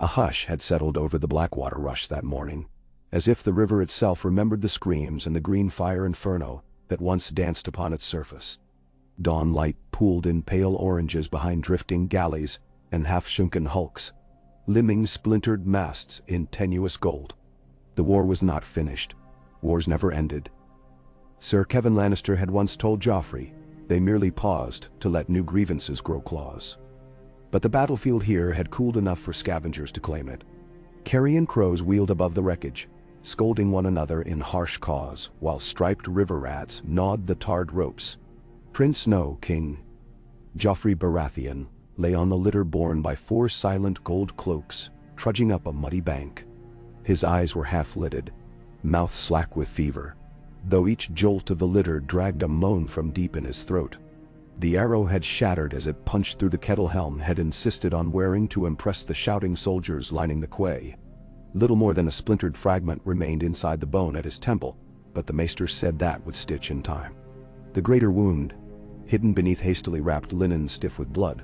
A hush had settled over the Blackwater rush that morning, as if the river itself remembered the screams and the green fire inferno that once danced upon its surface. Dawn light pooled in pale oranges behind drifting galleys and half-shrunken hulks, limning splintered masts in tenuous gold. The war was not finished. Wars never ended. Sir Kevin Lannister had once told Joffrey, they merely paused to let new grievances grow claws. But the battlefield here had cooled enough for scavengers to claim it. Carrion crows wheeled above the wreckage, scolding one another in harsh caws, while striped river rats gnawed the tarred ropes. Prince Snow, King Joffrey Baratheon, lay on the litter borne by 4 silent gold cloaks, trudging up a muddy bank. His eyes were half-lidded, mouth slack with fever, though each jolt of the litter dragged a moan from deep in his throat. The arrow had shattered as it punched through the kettle helm had insisted on wearing to impress the shouting soldiers lining the quay. Little more than a splintered fragment remained inside the bone at his temple, but the maester said that would stitch in time. The greater wound, hidden beneath hastily wrapped linen stiff with blood,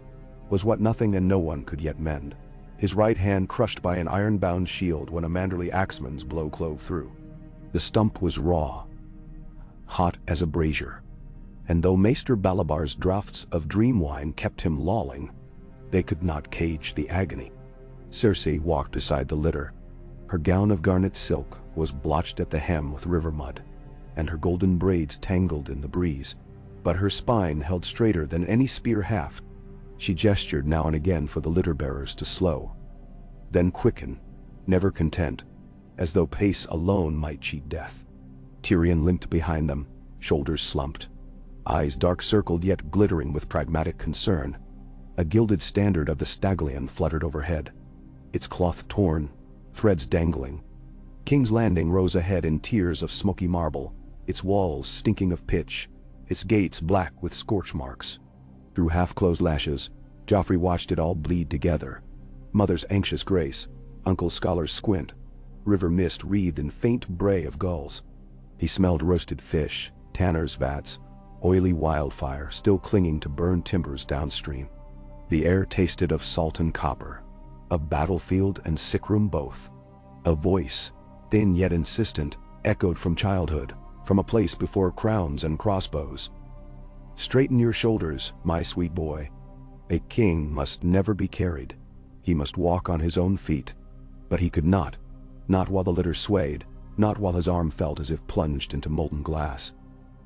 was what nothing and no one could yet mend. His right hand crushed by an iron-bound shield when a manderly axeman's blow clove through. The stump was raw, hot as a brazier, and though Maester Balabar's draughts of dream wine kept him lolling, they could not cage the agony. Cersei walked beside the litter. Her gown of garnet silk was blotched at the hem with river mud, and her golden braids tangled in the breeze, but her spine held straighter than any spear haft. She gestured now and again for the litter-bearers to slow, then quicken, never content, as though pace alone might cheat death. Tyrion limped behind them, shoulders slumped, eyes dark-circled yet glittering with pragmatic concern. A gilded standard of the Staglion fluttered overhead, its cloth torn, threads dangling. King's Landing rose ahead in tiers of smoky marble, its walls stinking of pitch, its gates black with scorch marks. Through half-closed lashes, Joffrey watched it all bleed together. Mother's anxious grace, Uncle's scholar's squint, river mist wreathed in faint bray of gulls. He smelled roasted fish, tanner's vats, oily wildfire still clinging to burned timbers downstream. The air tasted of salt and copper, of battlefield and sickroom both. A voice, thin yet insistent, echoed from childhood, from a place before crowns and crossbows. Straighten your shoulders, my sweet boy. A king must never be carried. He must walk on his own feet. But he could not while the litter swayed, not while his arm felt as if plunged into molten glass.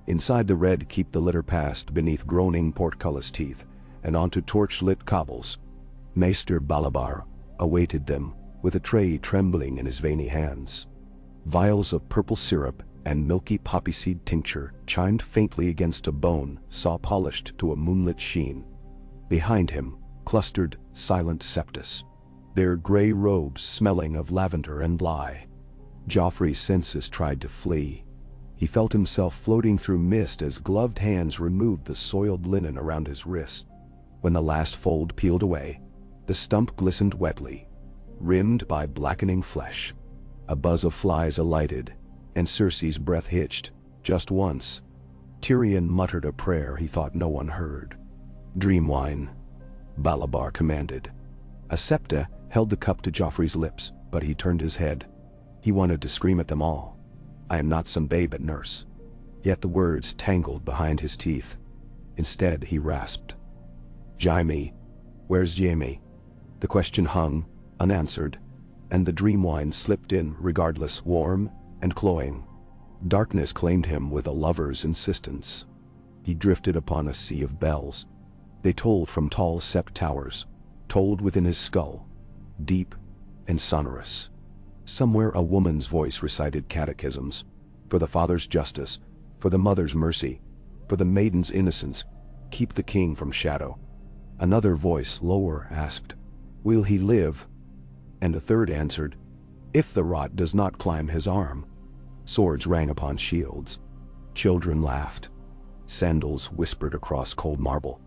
Inside the red keep the litter passed beneath groaning portcullis teeth and onto torch-lit cobbles. Maester Balabar awaited them with a tray trembling in his veiny hands. Vials of purple syrup and milky poppy seed tincture chimed faintly against a bone saw polished to a moonlit sheen. Behind him clustered silent septus, their gray robes smelling of lavender and lye. Joffrey's senses tried to flee. He felt himself floating through mist as gloved hands removed the soiled linen around his wrist. When the last fold peeled away, the stump glistened wetly, rimmed by blackening flesh. A buzz of flies alighted, and Cersei's breath hitched, just once. Tyrion muttered a prayer he thought no one heard. "Dream wine," Balabar commanded. A septa held the cup to Joffrey's lips, but he turned his head. He wanted to scream at them all. "I am not some babe at nurse." Yet the words tangled behind his teeth. Instead he rasped, "Jaime, where's Jaime?" The question hung, unanswered, and the dream wine slipped in regardless, warm and cloying. Darkness claimed him with a lover's insistence. He drifted upon a sea of bells. They tolled from tall sept towers, tolled within his skull, deep and sonorous. Somewhere a woman's voice recited catechisms, for the father's justice, for the mother's mercy, for the maiden's innocence, keep the king from shadow. Another voice, lower, asked, "Will he live?" And a third answered, "If the rot does not climb his arm." Swords rang upon shields. Children laughed. Sandals whispered across cold marble.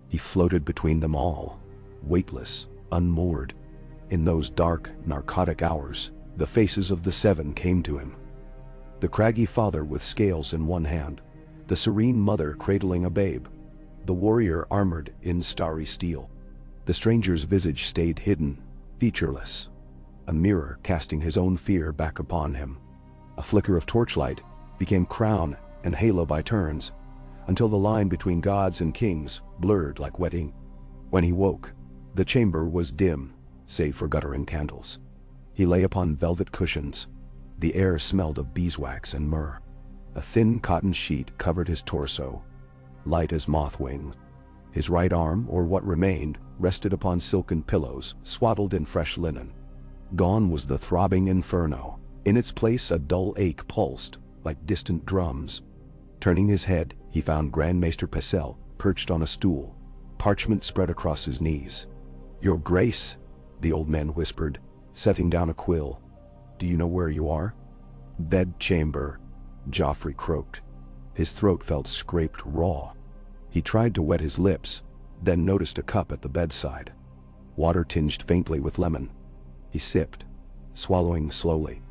He floated between them all, weightless, unmoored. In those dark, narcotic hours, the faces of the seven came to him. The craggy father with scales in one hand, the serene mother cradling a babe, the warrior armored in starry steel. The stranger's visage stayed hidden, featureless, a mirror casting his own fear back upon him. A flicker of torchlight became crown and halo by turns, until the line between gods and kings blurred like wet ink. When he woke, the chamber was dim, save for guttering candles. He lay upon velvet cushions. The air smelled of beeswax and myrrh. A thin cotton sheet covered his torso, light as moth wings. His right arm, or what remained, rested upon silken pillows, swaddled in fresh linen. Gone was the throbbing inferno. In its place a dull ache pulsed, like distant drums. Turning his head, he found Grand Maester Pious perched on a stool, parchment spread across his knees. "Your Grace," the old man whispered, setting down a quill. "Do you know where you are?" "Bedchamber," Joffrey croaked. His throat felt scraped raw. He tried to wet his lips, then noticed a cup at the bedside. Water tinged faintly with lemon. He sipped, swallowing slowly.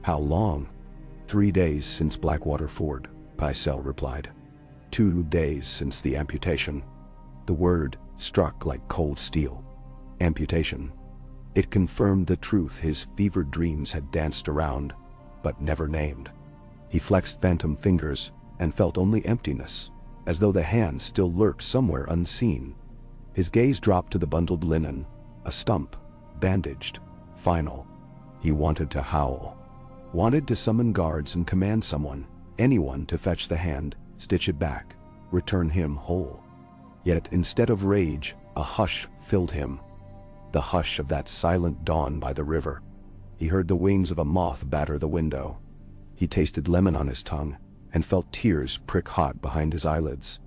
"How long?" "3 days since Blackwater Ford," Pious replied. 2 days since the amputation." The word struck like cold steel. Amputation. It confirmed the truth his fevered dreams had danced around, but never named. He flexed phantom fingers and felt only emptiness, as though the hand still lurked somewhere unseen. His gaze dropped to the bundled linen, a stump, bandaged, final. He wanted to howl. Wanted to summon guards and command someone, anyone, to fetch the hand, stitch it back, return him whole. Yet instead of rage, a hush filled him. The hush of that silent dawn by the river. He heard the wings of a moth batter the window. He tasted lemon on his tongue and felt tears prick hot behind his eyelids.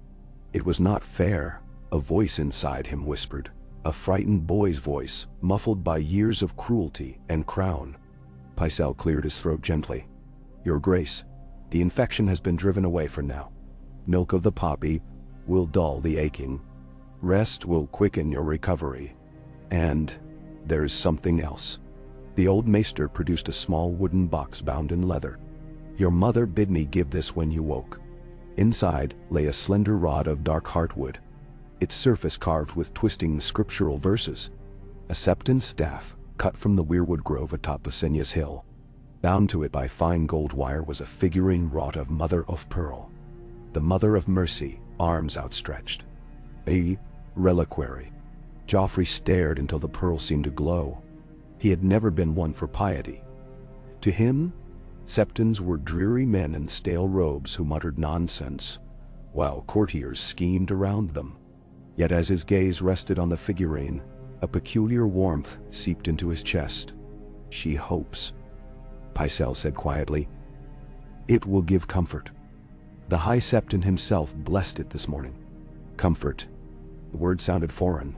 It was not fair, a voice inside him whispered, a frightened boy's voice, muffled by years of cruelty and crown. Pious cleared his throat gently. "Your Grace, the infection has been driven away for now. Milk of the poppy will dull the aching. Rest will quicken your recovery. And there is something else." The old maester produced a small wooden box bound in leather. "Your mother bid me give this when you woke." Inside lay a slender rod of dark heartwood, its surface carved with twisting scriptural verses. A septon staff, cut from the weirwood grove atop Pesenius Hill. Bound to it by fine gold wire was a figurine wrought of mother of pearl. The Mother of Mercy, arms outstretched. A reliquary. Joffrey stared until the pearl seemed to glow. He had never been one for piety. To him, septons were dreary men in stale robes who muttered nonsense, while courtiers schemed around them. Yet as his gaze rested on the figurine, a peculiar warmth seeped into his chest. "She hopes," Pious said quietly. "It will give comfort." The High Septon himself blessed it this morning. Comfort. The word sounded foreign.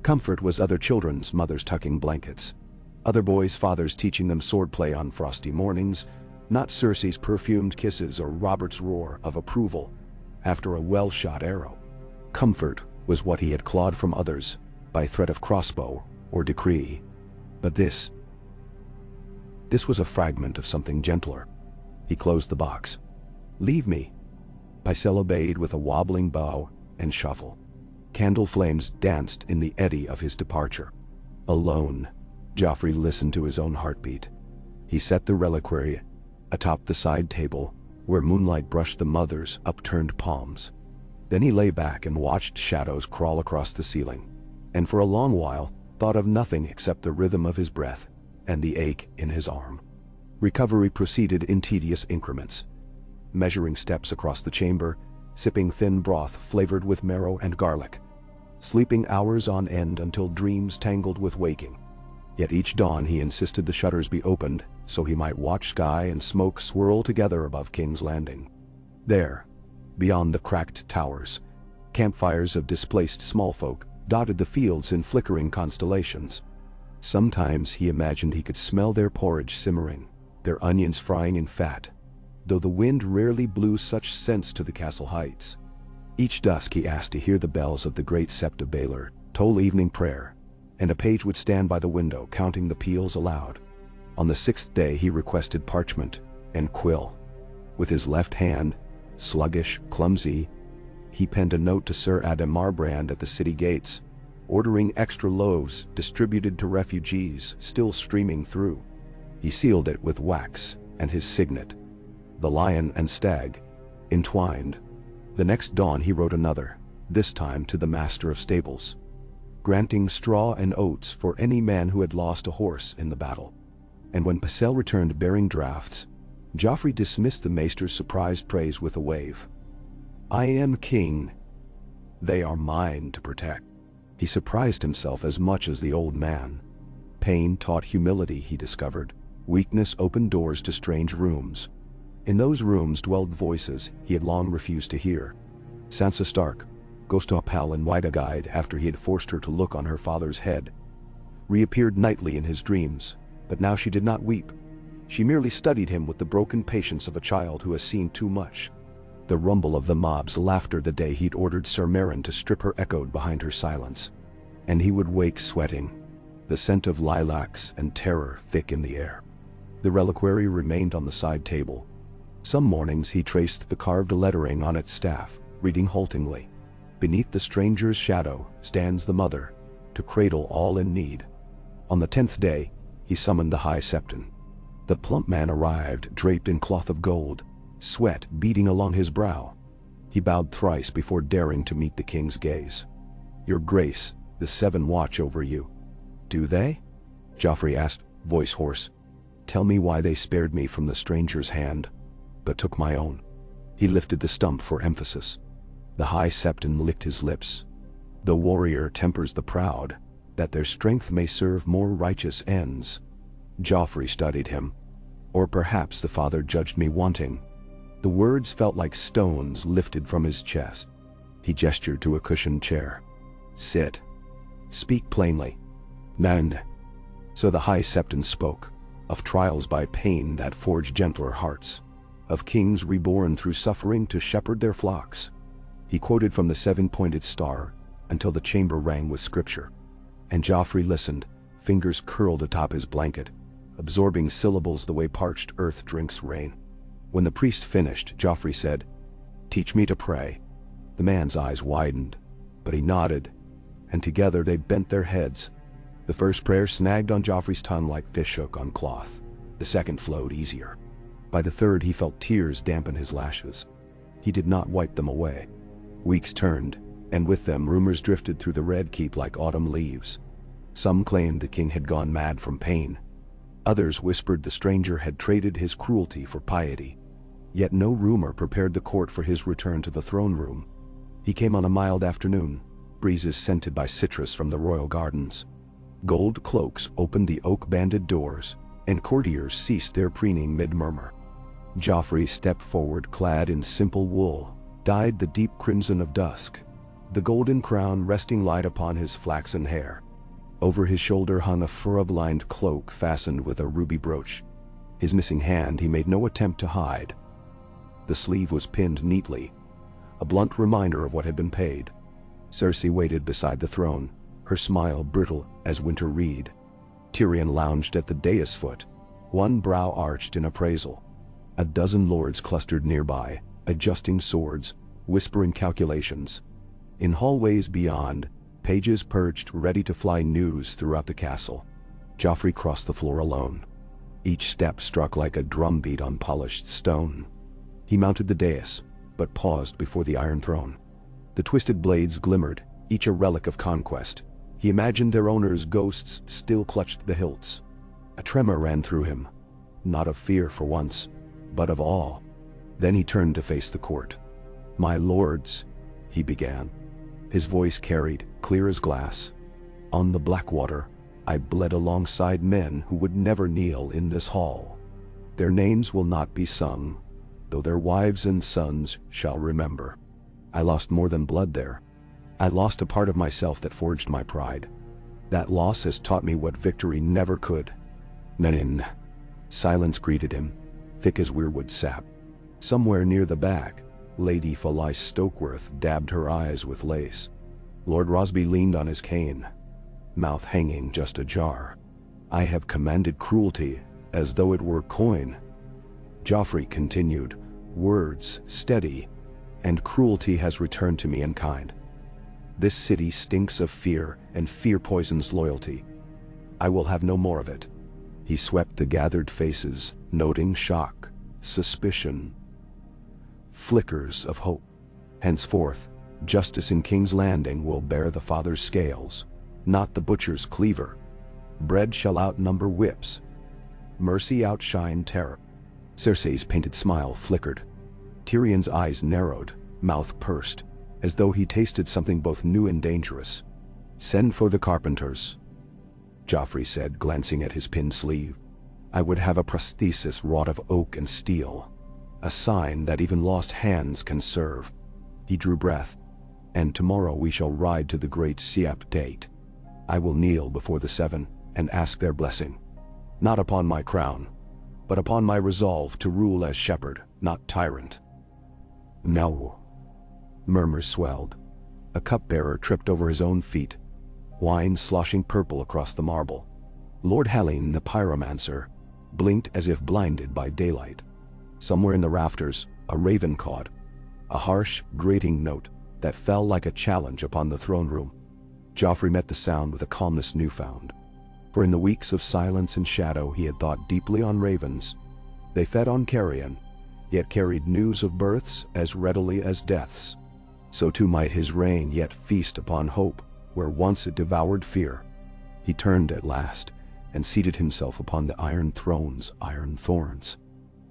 Comfort was other children's mothers tucking blankets, other boys' fathers teaching them swordplay on frosty mornings, not Cersei's perfumed kisses or Robert's roar of approval after a well-shot arrow. Comfort was what he had clawed from others by threat of crossbow or decree. But this was a fragment of something gentler. He closed the box. "Leave me." Pious obeyed with a wobbling bow and shuffle. Candle flames danced in the eddy of his departure. Alone, Joffrey listened to his own heartbeat. He set the reliquary atop the side table, where moonlight brushed the mother's upturned palms. Then he lay back and watched shadows crawl across the ceiling, and for a long while thought of nothing except the rhythm of his breath and the ache in his arm. Recovery proceeded in tedious increments, measuring steps across the chamber, sipping thin broth flavored with marrow and garlic, sleeping hours on end until dreams tangled with waking. Yet each dawn he insisted the shutters be opened so he might watch sky and smoke swirl together above King's Landing. There, beyond the cracked towers, campfires of displaced smallfolk dotted the fields in flickering constellations. Sometimes he imagined he could smell their porridge simmering, their onions frying in fat, though the wind rarely blew such scents to the castle heights. Each dusk he asked to hear the bells of the great Sept of Baelor toll evening prayer, and a page would stand by the window counting the peals aloud. On the 6th day he requested parchment and quill. With his left hand, sluggish, clumsy, he penned a note to Sir Adam Marbrand at the city gates. ordering extra loaves distributed to refugees still streaming through. He sealed it with wax and his signet. The lion and stag, entwined. The next dawn he wrote another, this time to the master of stables, granting straw and oats for any man who had lost a horse in the battle. And when Pious returned bearing drafts, Joffrey dismissed the maester's surprised praise with a wave. "I am king. They are mine to protect." He surprised himself as much as the old man. Pain taught humility, he discovered. Weakness opened doors to strange rooms. In those rooms dwelled voices he had long refused to hear. Sansa Stark, ghost of pal and White Guide after he had forced her to look on her father's head, reappeared nightly in his dreams, but now she did not weep. She merely studied him with the broken patience of a child who has seen too much. The rumble of the mob's laughter the day he'd ordered Sir Meryn to strip her echoed behind her silence. And he would wake sweating, the scent of lilacs and terror thick in the air. The reliquary remained on the side table. Some mornings he traced the carved lettering on its staff, reading haltingly. "Beneath the stranger's shadow stands the mother, to cradle all in need." On the 10th day, he summoned the High Septon. The plump man arrived draped in cloth of gold, sweat beading along his brow. He bowed thrice before daring to meet the king's gaze. "Your Grace, the Seven watch over you." "Do they?" Joffrey asked, voice hoarse. "Tell me why they spared me from the stranger's hand, but took my own." He lifted the stump for emphasis. The High Septon licked his lips. "The warrior tempers the proud, that their strength may serve more righteous ends." Joffrey studied him. "Or perhaps the father judged me wanting." The words felt like stones lifted from his chest. He gestured to a cushioned chair. "Sit. Speak plainly." "None." So the High Septon spoke, of trials by pain that forge gentler hearts, of kings reborn through suffering to shepherd their flocks. He quoted from the seven-pointed star until the chamber rang with scripture. And Joffrey listened, fingers curled atop his blanket, absorbing syllables the way parched earth drinks rain. When the priest finished, Joffrey said, "Teach me to pray." The man's eyes widened, but he nodded, and together they bent their heads. The first prayer snagged on Joffrey's tongue like fishhook on cloth. The second flowed easier. By the third he felt tears dampen his lashes. He did not wipe them away. Weeks turned, and with them rumors drifted through the Red Keep like autumn leaves. Some claimed the king had gone mad from pain. Others whispered the stranger had traded his cruelty for piety. Yet no rumor prepared the court for his return to the throne room. He came on a mild afternoon, breezes scented by citrus from the royal gardens. Gold cloaks opened the oak-banded doors, and courtiers ceased their preening mid-murmur. Joffrey stepped forward clad in simple wool, dyed the deep crimson of dusk, the golden crown resting light upon his flaxen hair. Over his shoulder hung a fur-lined cloak fastened with a ruby brooch. His missing hand he made no attempt to hide. The sleeve was pinned neatly, a blunt reminder of what had been paid. Cersei waited beside the throne, her smile brittle as winter reed. Tyrion lounged at the dais foot, one brow arched in appraisal. A dozen lords clustered nearby, adjusting swords, whispering calculations. In hallways beyond, pages perched ready to fly news throughout the castle. Joffrey crossed the floor alone. Each step struck like a drumbeat on polished stone. He mounted the dais, but paused before the Iron Throne. The twisted blades glimmered, each a relic of conquest. He imagined their owners' ghosts still clutched the hilts. A tremor ran through him, not of fear for once, but of awe. Then he turned to face the court. "My lords," he began. His voice carried, clear as glass. "On the Blackwater, I bled alongside men who would never kneel in this hall. Their names will not be sung, though their wives and sons shall remember. I lost more than blood there. I lost a part of myself that forged my pride. That loss has taught me what victory never could." Menin. Silence greeted him, thick as weirwood sap. Somewhere near the back, Lady Felice Stokeworth dabbed her eyes with lace. Lord Rosby leaned on his cane, mouth hanging just ajar. "I have commanded cruelty as though it were coin." Joffrey continued, words steady, "And cruelty has returned to me in kind. This city stinks of fear, and fear poisons loyalty. I will have no more of it." He swept the gathered faces, noting shock, suspicion, flickers of hope. "Henceforth, justice in King's Landing will bear the father's scales, not the butcher's cleaver. Bread shall outnumber whips. Mercy outshine terror." Cersei's painted smile flickered. Tyrion's eyes narrowed, mouth pursed, as though he tasted something both new and dangerous. "Send for the carpenters," Joffrey said, glancing at his pinned sleeve. "I would have a prosthesis wrought of oak and steel, a sign that even lost hands can serve." He drew breath. "And tomorrow we shall ride to the great Siap Date. I will kneel before the seven and ask their blessing, not upon my crown, but upon my resolve to rule as shepherd, not tyrant." "No." Murmurs swelled. A cupbearer tripped over his own feet, wine sloshing purple across the marble. Lord Helene, the pyromancer, blinked as if blinded by daylight. Somewhere in the rafters, a raven cawed, a harsh, grating note that fell like a challenge upon the throne room. Joffrey met the sound with a calmness newfound. For in the weeks of silence and shadow he had thought deeply on ravens. They fed on carrion, yet carried news of births as readily as deaths. So too might his reign yet feast upon hope, where once it devoured fear. He turned at last, and seated himself upon the iron throne's iron thorns.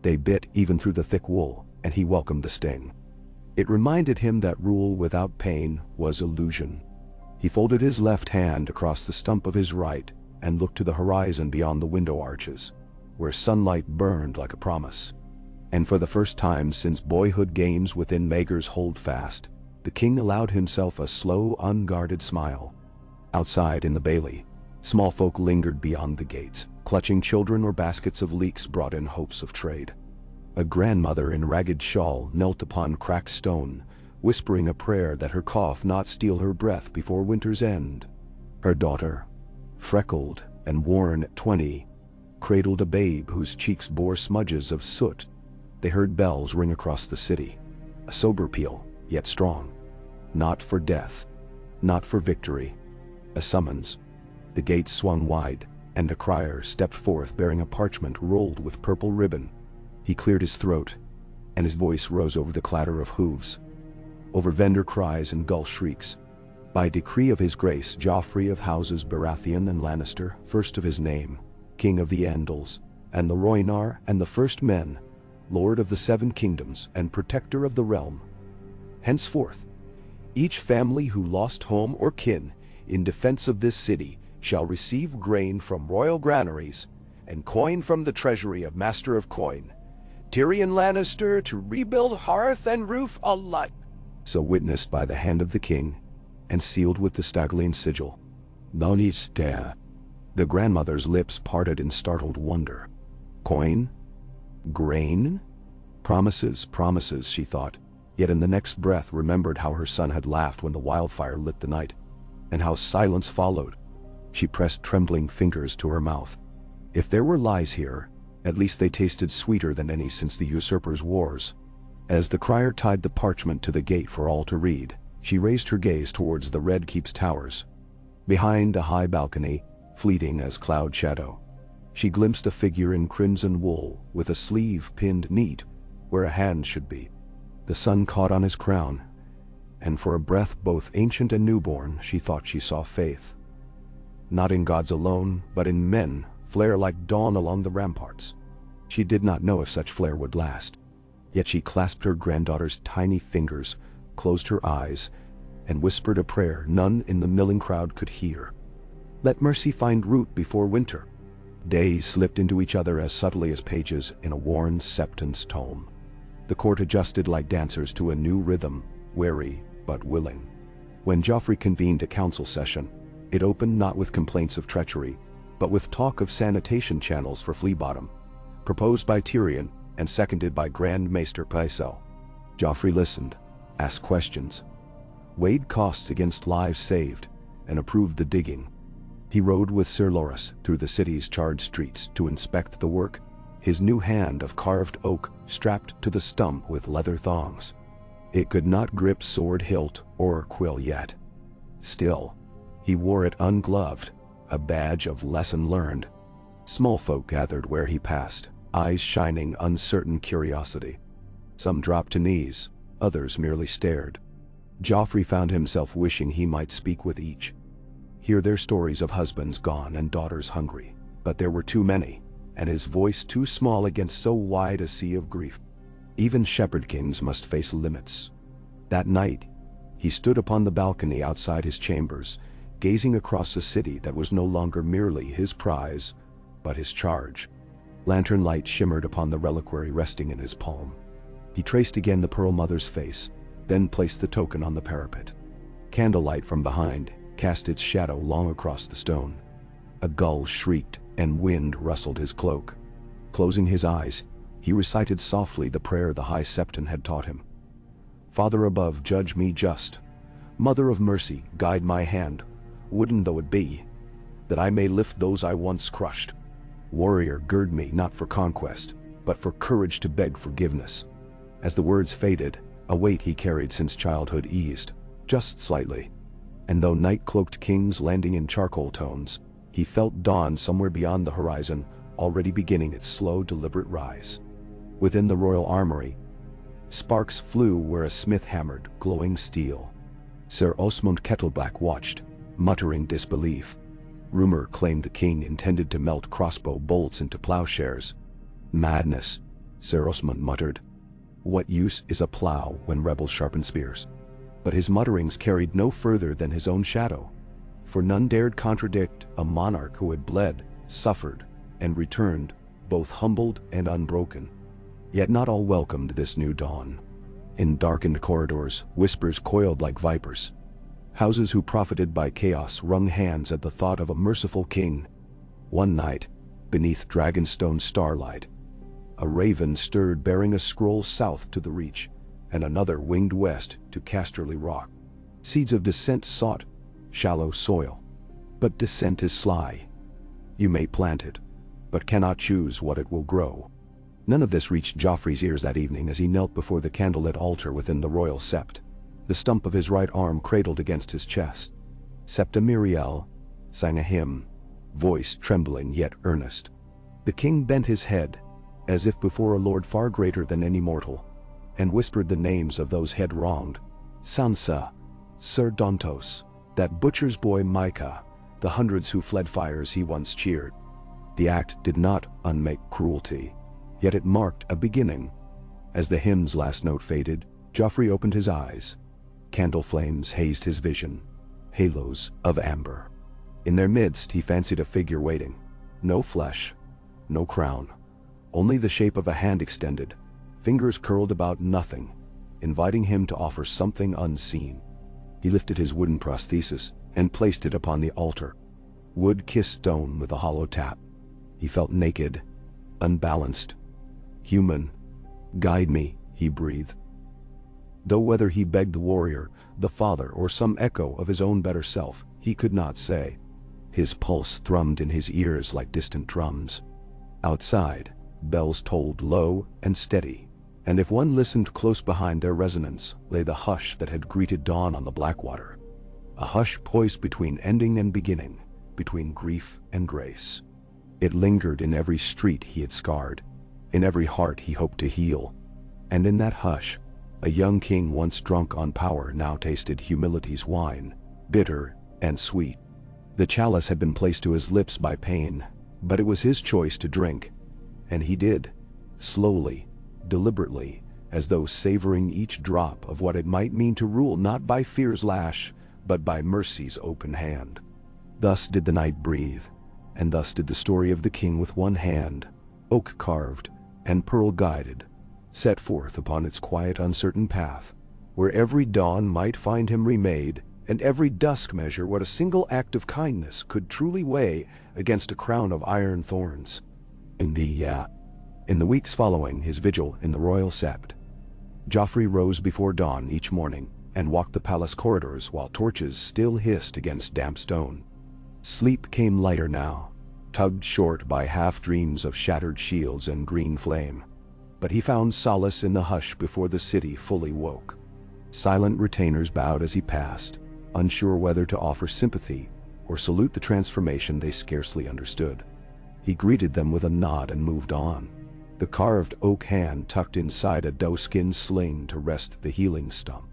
They bit even through the thick wool, and he welcomed the sting. It reminded him that rule without pain was illusion. He folded his left hand across the stump of his right, and looked to the horizon beyond the window arches, where sunlight burned like a promise. And for the first time since boyhood games within Maegor's holdfast, the king allowed himself a slow, unguarded smile. Outside in the bailey, small folk lingered beyond the gates, clutching children or baskets of leeks brought in hopes of trade. A grandmother in ragged shawl knelt upon cracked stone, whispering a prayer that her cough not steal her breath before winter's end. Her daughter, freckled and worn at 20, cradled a babe whose cheeks bore smudges of soot. They heard bells ring across the city, a sober peal, yet strong. Not for death, not for victory. A summons. The gates swung wide, and a crier stepped forth bearing a parchment rolled with purple ribbon. He cleared his throat, and his voice rose over the clatter of hooves, over vendor cries and gull shrieks. By decree of his grace, Joffrey of houses Baratheon and Lannister, first of his name, king of the Andals, and the Rhoynar and the First Men, lord of the Seven Kingdoms and protector of the realm. Henceforth, each family who lost home or kin in defense of this city shall receive grain from royal granaries and coin from the treasury of Master of Coin, Tyrion Lannister, to rebuild hearth and roof alike. So witnessed by the hand of the king, and sealed with the Staglian sigil. Lannister. The grandmother's lips parted in startled wonder. Coin? Grain? Promises, promises, she thought, yet in the next breath remembered how her son had laughed when the wildfire lit the night, and how silence followed. She pressed trembling fingers to her mouth. If there were lies here, at least they tasted sweeter than any since the usurper's wars. As the crier tied the parchment to the gate for all to read, she raised her gaze towards the Red Keep's towers. Behind a high balcony, fleeting as cloud shadow, she glimpsed a figure in crimson wool with a sleeve pinned neat where a hand should be. The sun caught on his crown, and for a breath both ancient and newborn she thought she saw faith. Not in gods alone, but in men, flare like dawn along the ramparts. She did not know if such flare would last. Yet she clasped her granddaughter's tiny fingers, closed her eyes, and whispered a prayer none in the milling crowd could hear. Let mercy find root before winter. Days slipped into each other as subtly as pages in a worn septon's tome. The court adjusted like dancers to a new rhythm, wary but willing. When Joffrey convened a council session, it opened not with complaints of treachery, but with talk of sanitation channels for Flea Bottom, proposed by Tyrion and seconded by Grand Maester Pious. Joffrey listened, asked questions, weighed costs against lives saved, and approved the digging. He rode with Sir Loras through the city's charred streets to inspect the work, his new hand of carved oak strapped to the stump with leather thongs. It could not grip sword hilt or quill yet. Still, he wore it ungloved, a badge of lesson learned. Small folk gathered where he passed, eyes shining uncertain curiosity. Some dropped to knees, others merely stared. Joffrey found himself wishing he might speak with each. Hear their stories of husbands gone and daughters hungry, but there were too many, and his voice too small against so wide a sea of grief. Even shepherd kings must face limits. That night, he stood upon the balcony outside his chambers, gazing across a city that was no longer merely his prize, but his charge. Lantern light shimmered upon the reliquary resting in his palm. He traced again the Pearl Mother's face, then placed the token on the parapet. Candlelight from behind cast its shadow long across the stone. A gull shrieked, and wind rustled his cloak. Closing his eyes, he recited softly the prayer the High Septon had taught him. Father above, judge me just. Mother of mercy, guide my hand, wooden though it be, that I may lift those I once crushed. Warrior, gird me not for conquest, but for courage to beg forgiveness. As the words faded, a weight he carried since childhood eased, just slightly. And though night-cloaked kings landing in charcoal tones, he felt dawn somewhere beyond the horizon, already beginning its slow, deliberate rise. Within the royal armory, sparks flew where a smith hammered, glowing steel. Sir Osmond Kettleblack watched, muttering disbelief. Rumor claimed the king intended to melt crossbow bolts into plowshares. Madness, Sir Osmond muttered. What use is a plow when rebels sharpen spears? But his mutterings carried no further than his own shadow, for none dared contradict a monarch who had bled, suffered, and returned, both humbled and unbroken. Yet not all welcomed this new dawn. In darkened corridors, whispers coiled like vipers. Houses who profited by chaos wrung hands at the thought of a merciful king. One night, beneath Dragonstone starlight, a raven stirred bearing a scroll south to the Reach, and another winged west to Casterly Rock. Seeds of dissent sought shallow soil. But dissent is sly. You may plant it, but cannot choose what it will grow. None of this reached Joffrey's ears that evening as he knelt before the candlelit altar within the royal sept, the stump of his right arm cradled against his chest. Septa Miriel sang a hymn, voice trembling yet earnest. The king bent his head, as if before a lord far greater than any mortal, and whispered the names of those head wronged. Sansa, Sir Dontos, that butcher's boy Micah, the hundreds who fled fires he once cheered. The act did not unmake cruelty, yet it marked a beginning. As the hymn's last note faded, Joffrey opened his eyes. Candle flames hazed his vision, halos of amber. In their midst he fancied a figure waiting. No flesh, no crown, only the shape of a hand extended, fingers curled about nothing, inviting him to offer something unseen. He lifted his wooden prosthesis and placed it upon the altar. Wood kissed stone with a hollow tap. He felt naked, unbalanced, human. Guide me, he breathed. Though whether he begged the warrior, the father, or some echo of his own better self, he could not say. His pulse thrummed in his ears like distant drums. Outside, bells tolled low and steady, and if one listened close behind their resonance lay the hush that had greeted dawn on the Blackwater. A hush poised between ending and beginning, between grief and grace. It lingered in every street he had scarred, in every heart he hoped to heal. And in that hush, a young king once drunk on power now tasted humility's wine, bitter and sweet. The chalice had been placed to his lips by pain, but it was his choice to drink, and he did, slowly, deliberately, as though savoring each drop of what it might mean to rule not by fear's lash, but by mercy's open hand. Thus did the night breathe, and thus did the story of the king with one hand, oak-carved and pearl-guided, set forth upon its quiet, uncertain path, where every dawn might find him remade, and every dusk measure what a single act of kindness could truly weigh against a crown of iron thorns. In the weeks following his vigil in the royal sept, Joffrey rose before dawn each morning and walked the palace corridors while torches still hissed against damp stone. Sleep came lighter now, tugged short by half-dreams of shattered shields and green flame. But he found solace in the hush before the city fully woke. Silent retainers bowed as he passed, unsure whether to offer sympathy or salute the transformation they scarcely understood. He greeted them with a nod and moved on, the carved oak hand tucked inside a doe-skin sling to rest the healing stump.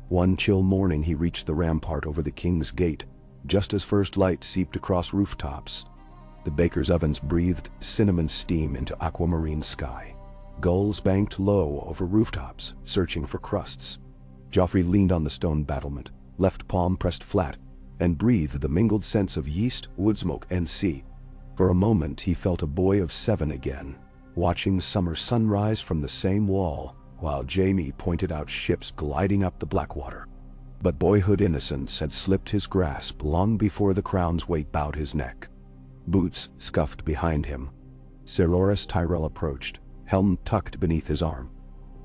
One chill morning he reached the rampart over the king's gate, just as first light seeped across rooftops. The baker's ovens breathed cinnamon steam into aquamarine sky. Gulls banked low over rooftops, searching for crusts. Joffrey leaned on the stone battlement, left palm pressed flat, and breathed the mingled scents of yeast, wood smoke, and sea. For a moment he felt a boy of 7 again, watching summer sunrise from the same wall, while Jaime pointed out ships gliding up the Blackwater. But boyhood innocence had slipped his grasp long before the crown's weight bowed his neck. Boots scuffed behind him. Sir Loras Tyrell approached, helm tucked beneath his arm.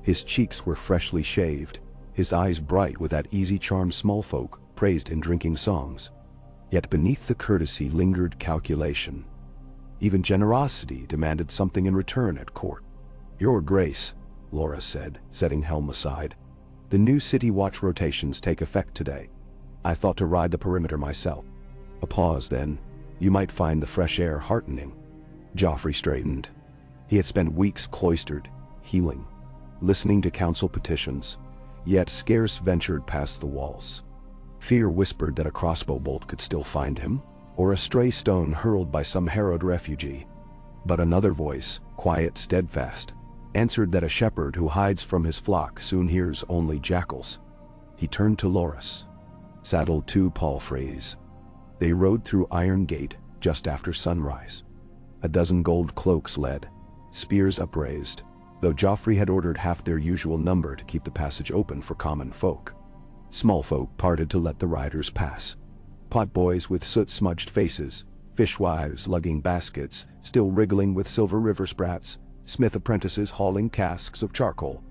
His cheeks were freshly shaved, his eyes bright with that easy charm small folk praised in drinking songs. Yet beneath the courtesy lingered calculation. Even generosity demanded something in return at court. "Your Grace," Loras said, setting helm aside. "The new city watch rotations take effect today. I thought to ride the perimeter myself." A pause then. "You might find the fresh air heartening." Joffrey straightened. He had spent weeks cloistered, healing, listening to council petitions, yet scarce ventured past the walls. Fear whispered that a crossbow bolt could still find him, or a stray stone hurled by some harrowed refugee. But another voice, quiet, steadfast, answered that a shepherd who hides from his flock soon hears only jackals. He turned to Loras. "Saddle 2 palfreys." They rode through Iron Gate just after sunrise. A dozen gold cloaks led, spears upraised, though Joffrey had ordered half their usual number to keep the passage open for common folk. Small folk parted to let the riders pass. Potboys with soot-smudged faces, fishwives lugging baskets, still wriggling with silver river sprats, smith apprentices hauling casks of charcoal.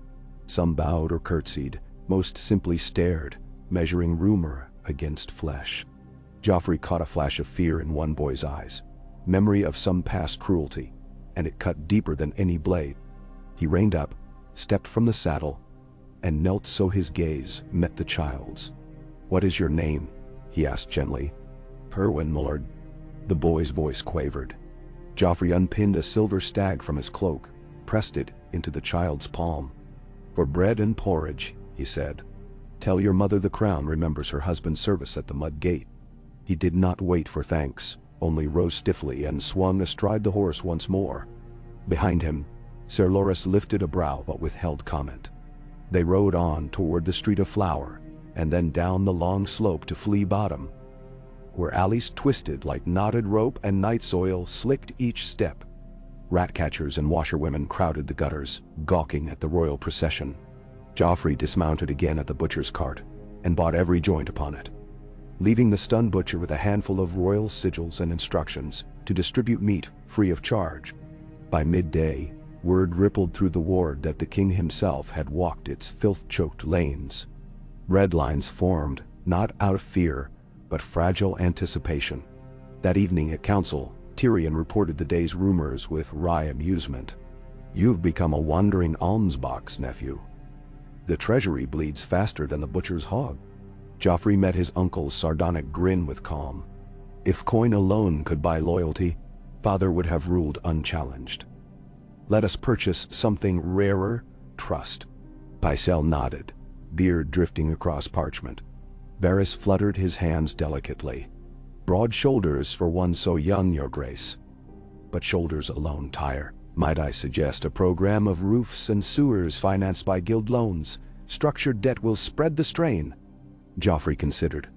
Some bowed or curtsied, most simply stared, measuring rumor against flesh. Joffrey caught a flash of fear in one boy's eyes, memory of some past cruelty, and it cut deeper than any blade. He reined up, stepped from the saddle, and knelt so his gaze met the child's. "What is your name?" he asked gently. "Perwyn, Lord." The boy's voice quavered. Joffrey unpinned a silver stag from his cloak, pressed it into the child's palm. "For bread and porridge," he said. "Tell your mother the crown remembers her husband's service at the mud gate." He did not wait for thanks, only rose stiffly and swung astride the horse once more. Behind him, Sir Loras lifted a brow but withheld comment. They rode on toward the Street of Flower, and then down the long slope to Flea Bottom, where alleys twisted like knotted rope and night soil slicked each step. Rat-catchers and washerwomen crowded the gutters, gawking at the royal procession. Joffrey dismounted again at the butcher's cart, and bought every joint upon it, leaving the stunned butcher with a handful of royal sigils and instructions to distribute meat free of charge. By midday, word rippled through the ward that the king himself had walked its filth-choked lanes. Red lines formed, not out of fear, but fragile anticipation. That evening at council, Tyrion reported the day's rumors with wry amusement. "You've become a wandering almsbox, nephew. The treasury bleeds faster than the butcher's hog." Joffrey met his uncle's sardonic grin with calm. If coin alone could buy loyalty, father would have ruled unchallenged. "Let us purchase something rarer, trust." Pycelle nodded, beard drifting across parchment. Varys fluttered his hands delicately. "Broad shoulders for one so young, your grace. But shoulders alone tire. Might I suggest a program of roofs and sewers financed by guild loans? Structured debt will spread the strain." Joffrey considered.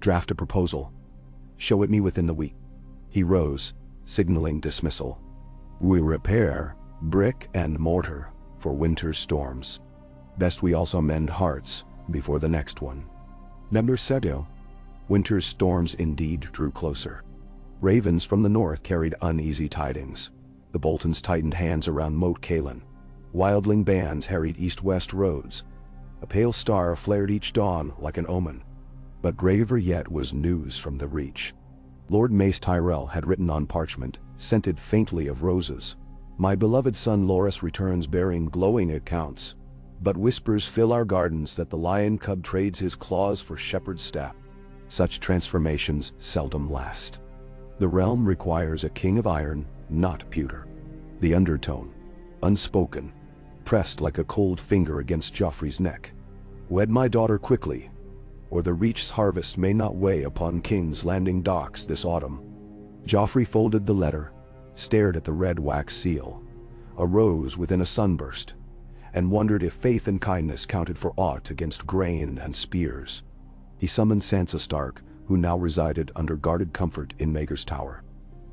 "Draft a proposal. Show it me within the week." He rose, signaling dismissal. "We repair brick and mortar for winter's storms. Best we also mend hearts before the next one." Number Sedo. Winter's storms indeed drew closer. Ravens from the north carried uneasy tidings. The Boltons tightened hands around Moat Cailin. Wildling bands harried east-west roads. A pale star flared each dawn like an omen. But graver yet was news from the Reach. Lord Mace Tyrell had written on parchment, scented faintly of roses, "My beloved son Loras returns bearing glowing accounts. But whispers fill our gardens that the lion cub trades his claws for shepherd's staff." Such transformations seldom last. The realm requires a king of iron, not pewter. The undertone, unspoken, pressed like a cold finger against Joffrey's neck. Wed my daughter quickly, or the Reach's harvest may not weigh upon King's Landing docks this autumn. Joffrey folded the letter, stared at the red wax seal, a rose within a sunburst, and wondered if faith and kindness counted for aught against grain and spears. He summoned Sansa Stark, who now resided under guarded comfort in Maegor's Tower.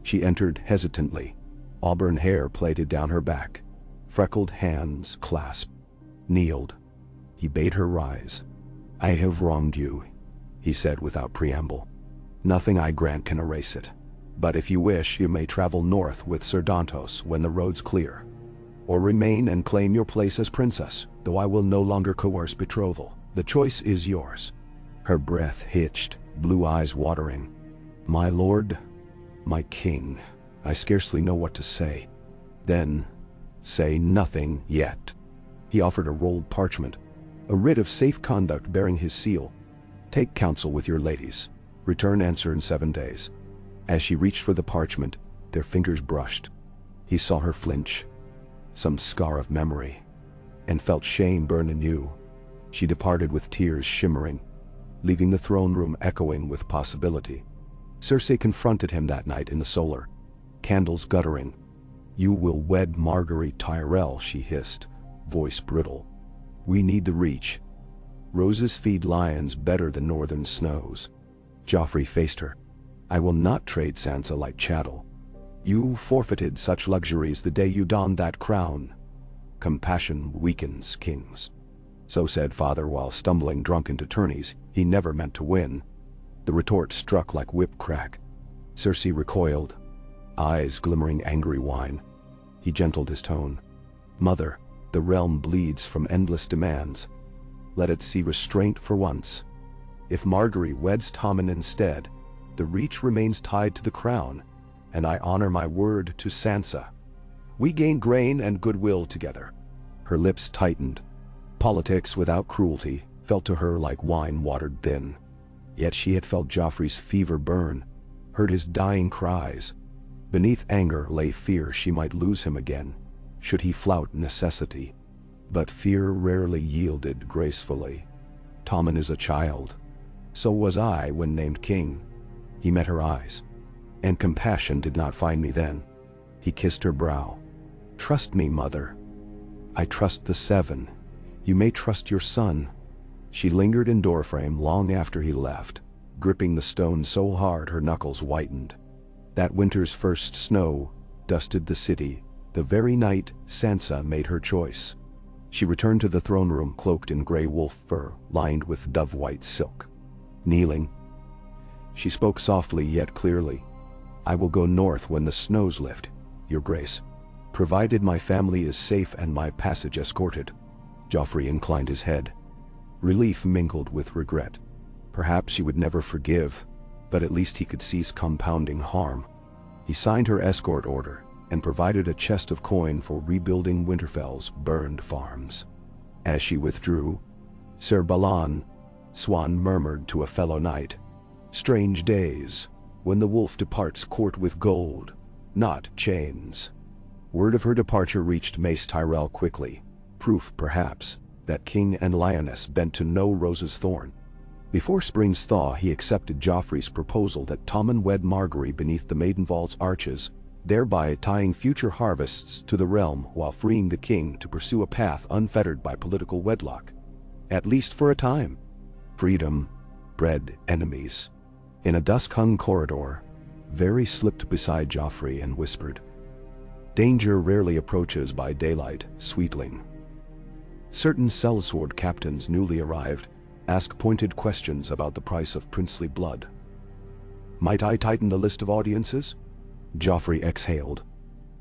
She entered hesitantly, auburn hair plaited down her back, freckled hands clasped. Kneeled. He bade her rise. "I have wronged you," he said without preamble. "Nothing I grant can erase it. But if you wish, you may travel north with Sir Dantos when the road's clear. Or remain and claim your place as princess, though I will no longer coerce betrothal. The choice is yours." Her breath hitched, blue eyes watering. "My lord, my king, I scarcely know what to say." "Then, say nothing yet." He offered a rolled parchment, a writ of safe conduct bearing his seal. "Take counsel with your ladies. Return answer in 7 days." As she reached for the parchment, their fingers brushed. He saw her flinch, some scar of memory, and felt shame burn anew. She departed with tears shimmering, leaving the throne room echoing with possibility. Cersei confronted him that night in the solar, candles guttering. "You will wed Marguerite Tyrell," she hissed, voice brittle. "We need the Reach. Roses feed lions better than northern snows." Joffrey faced her. "I will not trade Sansa like chattel. You forfeited such luxuries the day you donned that crown. Compassion weakens kings." So said father while stumbling drunk into tourneys he never meant to win. The retort struck like whip crack. Cersei recoiled, eyes glimmering angry wine. He gentled his tone. "Mother, the realm bleeds from endless demands. Let it see restraint for once. If Marguerite weds Tommen instead, the Reach remains tied to the crown, and I honor my word to Sansa. We gain grain and goodwill together." Her lips tightened. Politics without cruelty felt to her like wine watered thin. Yet she had felt Joffrey's fever burn, heard his dying cries. Beneath anger lay fear she might lose him again, should he flout necessity. But fear rarely yielded gracefully. "Tommen is a child. So was I when named king." He met her eyes, and compassion did not find me then. He kissed her brow. "Trust me, mother. I trust the Seven. You may trust your son." She lingered in doorframe long after he left, gripping the stone so hard her knuckles whitened. That winter's first snow dusted the city, the very night Sansa made her choice. She returned to the throne room cloaked in gray wolf fur, lined with dove-white silk. Kneeling, she spoke softly yet clearly. "I will go north when the snows lift, your grace, provided my family is safe and my passage escorted." Joffrey inclined his head. Relief mingled with regret. Perhaps she would never forgive, but at least he could cease compounding harm. He signed her escort order and provided a chest of coin for rebuilding Winterfell's burned farms. As she withdrew, Sir Balon Swan murmured to a fellow knight, "Strange days, when the wolf departs court with gold, not chains." Word of her departure reached Mace Tyrell quickly, proof, perhaps, that king and lioness bent to no Rose's thorn. Before spring's thaw he accepted Joffrey's proposal that Tommen wed Marguerite beneath the Maiden Vault's arches, thereby tying future harvests to the realm while freeing the king to pursue a path unfettered by political wedlock. At least for a time. Freedom bred enemies. In a dusk-hung corridor, Varys slipped beside Joffrey and whispered, "Danger rarely approaches by daylight, sweetling." Certain sellsword captains newly arrived ask pointed questions about the price of princely blood. "Might I tighten the list of audiences?" Joffrey exhaled.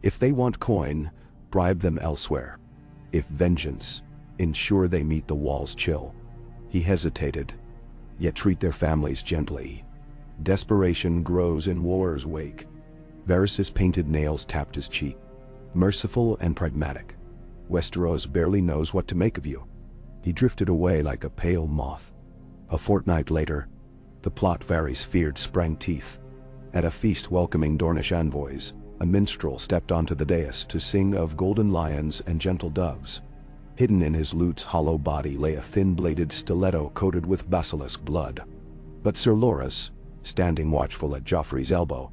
"If they want coin, bribe them elsewhere. If vengeance, ensure they meet the wall's chill." He hesitated, "Yet treat their families gently. Desperation grows in war's wake." Varys' painted nails tapped his cheek. "Merciful and pragmatic. Westeros barely knows what to make of you." He drifted away like a pale moth. A fortnight later, The plot Varys feared sprang teeth. At a feast welcoming Dornish envoys, a minstrel stepped onto the dais to sing of golden lions and gentle doves. Hidden in his lute's hollow body lay a thin-bladed stiletto coated with basilisk blood. But Sir Loras, standing watchful at Joffrey's elbow,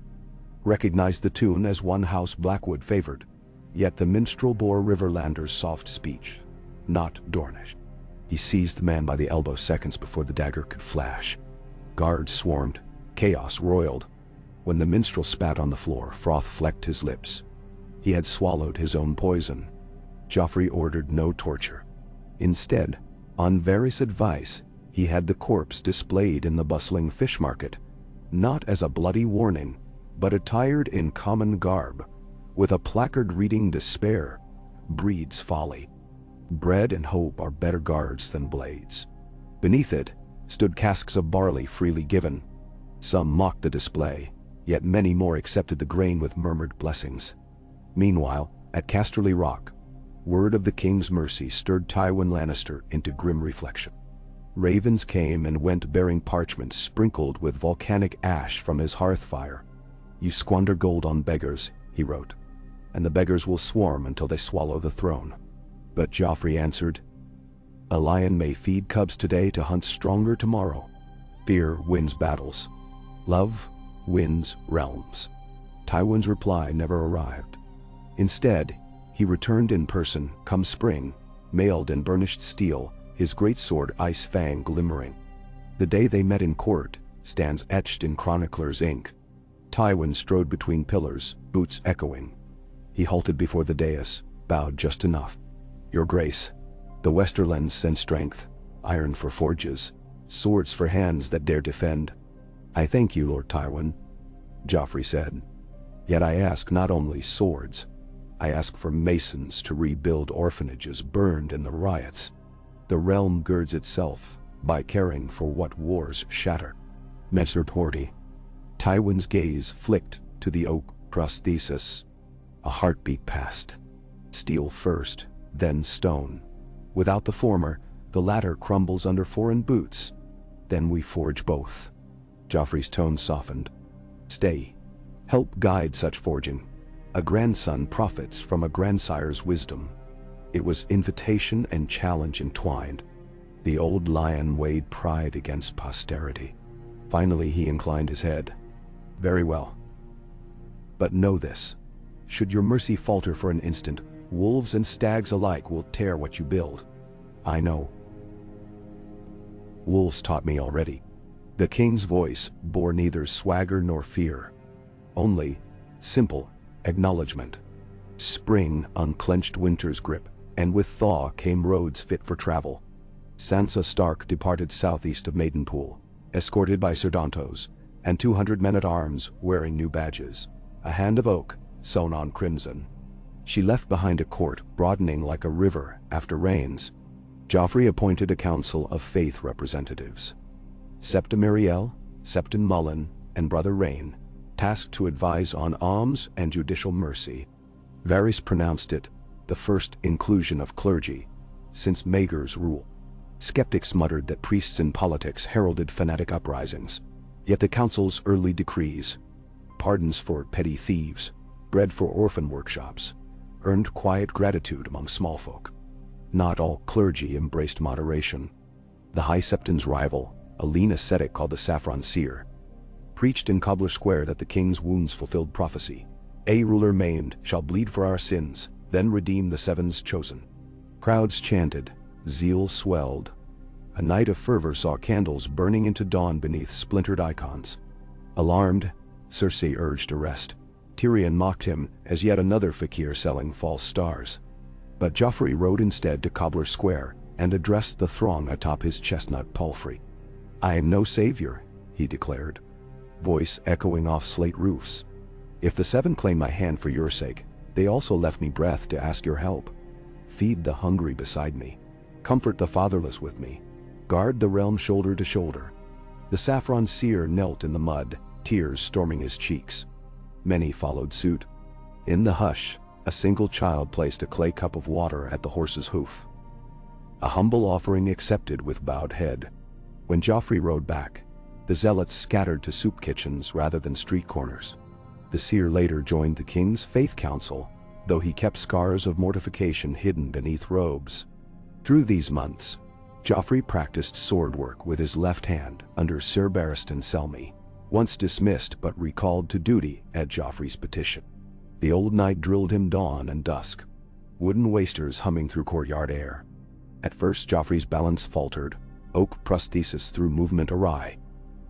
recognized the tune as one House Blackwood favored. Yet the minstrel bore Riverlander's soft speech, not Dornish. He seized the man by the elbow seconds before the dagger could flash. Guards swarmed, chaos roiled. When the minstrel spat on the floor, froth flecked his lips. He had swallowed his own poison. Joffrey ordered no torture. Instead, on Varys' advice, he had the corpse displayed in the bustling fish market, not as a bloody warning, but attired in common garb, with a placard reading "Despair breeds folly. Bread and hope are better guards than blades." Beneath it stood casks of barley freely given. Some mocked the display, yet many more accepted the grain with murmured blessings. Meanwhile, at Casterly Rock, word of the king's mercy stirred Tywin Lannister into grim reflection. Ravens came and went bearing parchments sprinkled with volcanic ash from his hearth fire. "You squander gold on beggars," he wrote, "and the beggars will swarm until they swallow the throne." But Joffrey answered, "A lion may feed cubs today to hunt stronger tomorrow. Fear wins battles. Love wins realms." Tywin's reply never arrived. Instead, he returned in person, come spring, mailed in burnished steel, his greatsword Ice Fang glimmering. The day they met in court stands etched in chronicler's ink. Tywin strode between pillars, boots echoing. He halted before the dais, bowed just enough. "Your Grace, the Westerlands send strength, iron for forges, swords for hands that dare defend." "I thank you, Lord Tywin," Joffrey said. "Yet I ask not only swords. I ask for masons to rebuild orphanages burned in the riots. The realm girds itself by caring for what wars shatter." Messer Torty. Tywin's gaze flicked to the oak prosthesis. A heartbeat passed. Steel first, then stone. Without the former, the latter crumbles under foreign boots. Then we forge both. Joffrey's tone softened. "Stay. Help guide such forging. A grandson profits from a grandsire's wisdom." It was invitation and challenge entwined. The old lion weighed pride against posterity. Finally he inclined his head. "Very well. But know this. Should your mercy falter for an instant, wolves and stags alike will tear what you build. I know. Wolves taught me already." The king's voice bore neither swagger nor fear. Only simple acknowledgement. Spring unclenched winter's grip, and with thaw came roads fit for travel. Sansa Stark departed southeast of Maidenpool, escorted by Ser Dantos, and 200 men-at-arms wearing new badges, a hand of oak sewn on crimson. She left behind a court broadening like a river after rains. Joffrey appointed a council of faith representatives. Septa Miriel, Septon Mullen, and Brother Rain, tasked to advise on alms and judicial mercy. Varys pronounced it the first inclusion of clergy since Maegor's rule. Skeptics muttered that priests in politics heralded fanatic uprisings. Yet the council's early decrees, pardons for petty thieves, bread for orphan workshops, earned quiet gratitude among small folk. Not all clergy embraced moderation. The High Septon's rival, a lean ascetic called the Saffron Seer, preached in Cobbler Square that the king's wounds fulfilled prophecy. "A ruler maimed shall bleed for our sins, then redeem the Seven's chosen." Crowds chanted, zeal swelled. A night of fervor saw candles burning into dawn beneath splintered icons. Alarmed, Cersei urged arrest. Tyrion mocked him as yet another fakir selling false stars. But Joffrey rode instead to Cobbler Square and addressed the throng atop his chestnut palfrey. "I am no savior," he declared, voice echoing off slate roofs. "If the Seven claim my hand for your sake, they also left me breath to ask your help. Feed the hungry beside me. Comfort the fatherless with me. Guard the realm shoulder to shoulder." The Saffron Seer knelt in the mud, tears storming his cheeks. Many followed suit. In the hush, a single child placed a clay cup of water at the horse's hoof. A humble offering accepted with bowed head. When Joffrey rode back, The zealots scattered to soup kitchens rather than street corners. The seer later joined the king's faith council, though he kept scars of mortification hidden beneath robes. Through these months, Joffrey practiced sword work with his left hand under Sir Barristan Selmy, once dismissed but recalled to duty at Joffrey's petition. The old knight drilled him dawn and dusk, wooden wasters humming through courtyard air. At first Joffrey's balance faltered, oak prosthesis threw movement awry.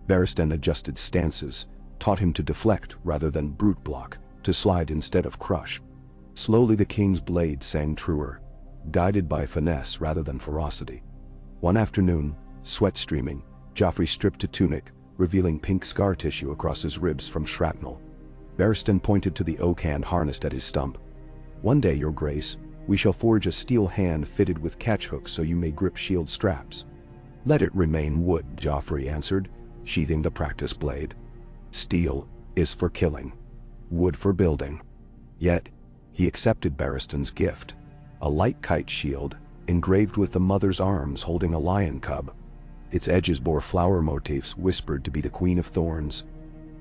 Barristan adjusted stances, taught him to deflect rather than brute block, to slide instead of crush. Slowly the king's blade sang truer, guided by finesse rather than ferocity. One afternoon, sweat streaming, Joffrey stripped a tunic, revealing pink scar tissue across his ribs from shrapnel. Barristan pointed to the oak hand harnessed at his stump. "One day, your grace, we shall forge a steel hand fitted with catch hooks so you may grip shield straps." "Let it remain wood," Joffrey answered, sheathing the practice blade. "Steel is for killing, wood for building." Yet, he accepted Barristan's gift, a light kite shield, engraved with the mother's arms holding a lion cub. Its edges bore flower motifs whispered to be the Queen of Thorns.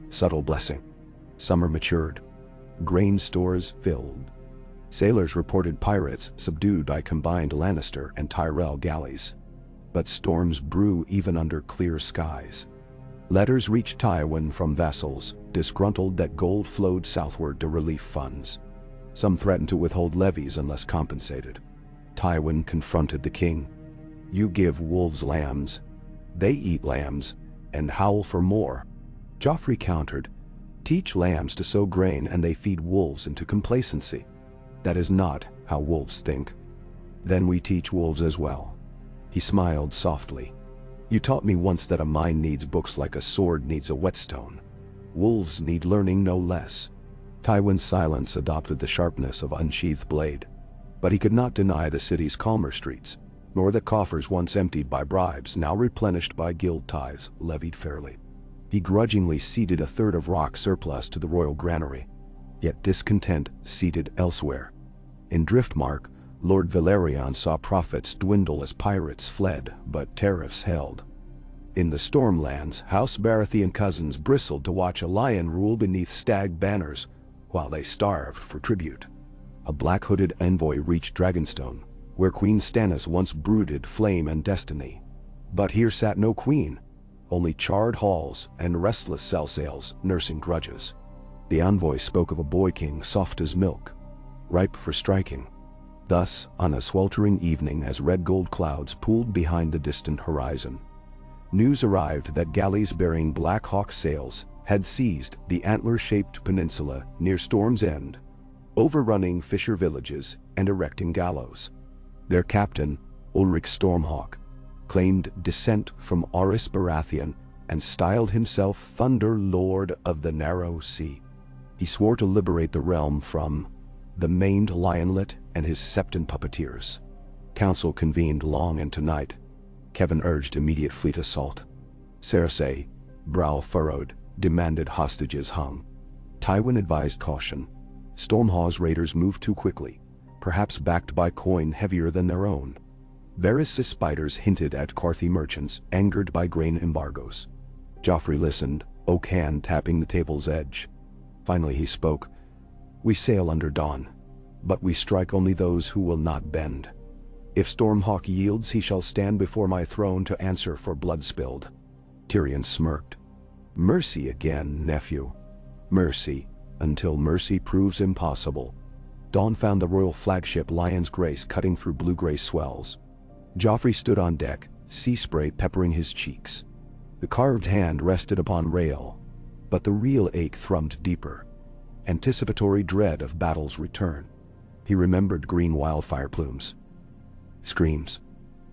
Subtle blessing. Summer matured. Grain stores filled. Sailors reported pirates subdued by combined Lannister and Tyrell galleys. But storms brew even under clear skies. Letters reached Tywin from vassals, disgruntled that gold flowed southward to relief funds. Some threatened to withhold levies unless compensated. Tywin confronted the king. "You give wolves lambs. They eat lambs, and howl for more." Joffrey countered, "Teach lambs to sow grain and they feed wolves into complacency. That is not how wolves think. Then we teach wolves as well." He smiled softly. "You taught me once that a mind needs books like a sword needs a whetstone. Wolves need learning no less." Tywin's silence adopted the sharpness of unsheathed blade. But he could not deny the city's calmer streets, nor the coffers once emptied by bribes now replenished by guild tithes levied fairly. He grudgingly ceded a third of rock surplus to the royal granary, yet discontent seated elsewhere. In Driftmark, Lord Valerion saw profits dwindle as pirates fled, but tariffs held. In the Stormlands, House Baratheon cousins bristled to watch a lion rule beneath stag banners, while they starved for tribute. A black-hooded envoy reached Dragonstone, where Queen Stannis once brooded flame and destiny. But here sat no queen, only charred halls and restless cell-sails nursing grudges. The envoy spoke of a boy king soft as milk, ripe for striking. Thus, on a sweltering evening as red-gold clouds pooled behind the distant horizon, news arrived that galleys bearing Black Hawk sails had seized the antler-shaped peninsula near Storm's End, overrunning fisher villages and erecting gallows. Their captain, Ulrich Stormhawk, claimed descent from Aerys Baratheon and styled himself Thunder Lord of the Narrow Sea. He swore to liberate the realm from the maimed lionlet and his septon puppeteers. Council convened long into night. Kevan urged immediate fleet assault. Cersei, brow furrowed, demanded hostages hung. Tywin advised caution. Stormhawk's raiders moved too quickly, perhaps backed by coin heavier than their own. Varys' spiders hinted at Carthy merchants angered by grain embargoes. Joffrey listened, oak hand tapping the table's edge. Finally he spoke. "We sail under dawn, but we strike only those who will not bend. If Stormhawk yields, he shall stand before my throne to answer for blood spilled." Tyrion smirked. "Mercy again, nephew. Mercy, until mercy proves impossible." Dawn found the royal flagship Lion's Grace cutting through blue-gray swells. Joffrey stood on deck, sea spray peppering his cheeks. The carved hand rested upon rail, but the real ache thrummed deeper. Anticipatory dread of battle's return. He remembered green wildfire plumes. Screams.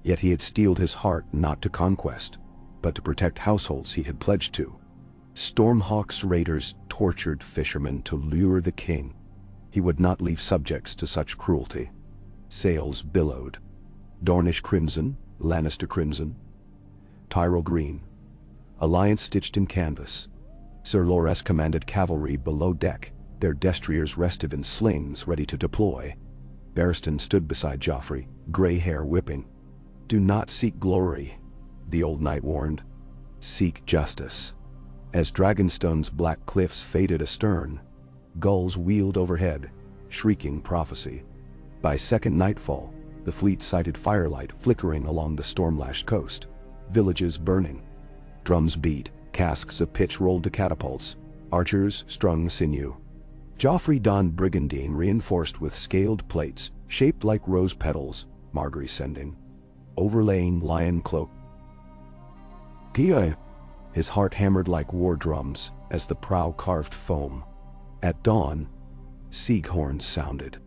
Yet he had steeled his heart not to conquest, but to protect households he had pledged to. Stormhawk's raiders tortured fishermen to lure the king. He would not leave subjects to such cruelty. Sails billowed. Dornish crimson, Lannister crimson, Tyrell green. Alliance stitched in canvas. Sir Loras commanded cavalry below deck, their destriers restive in slings ready to deploy. Barristan stood beside Joffrey, gray hair whipping. "Do not seek glory," the old knight warned. seek justice. As Dragonstone's black cliffs faded astern, gulls wheeled overhead, shrieking prophecy. By second nightfall, the fleet sighted firelight flickering along the storm-lashed coast, villages burning. Drums beat, casks of pitch rolled to catapults, archers strung sinew. Joffrey donned brigandine reinforced with scaled plates, shaped like rose petals, Margaery sending, overlaying lion cloak. Pious. His heart hammered like war drums as the prow carved foam. At dawn, sieg horns sounded.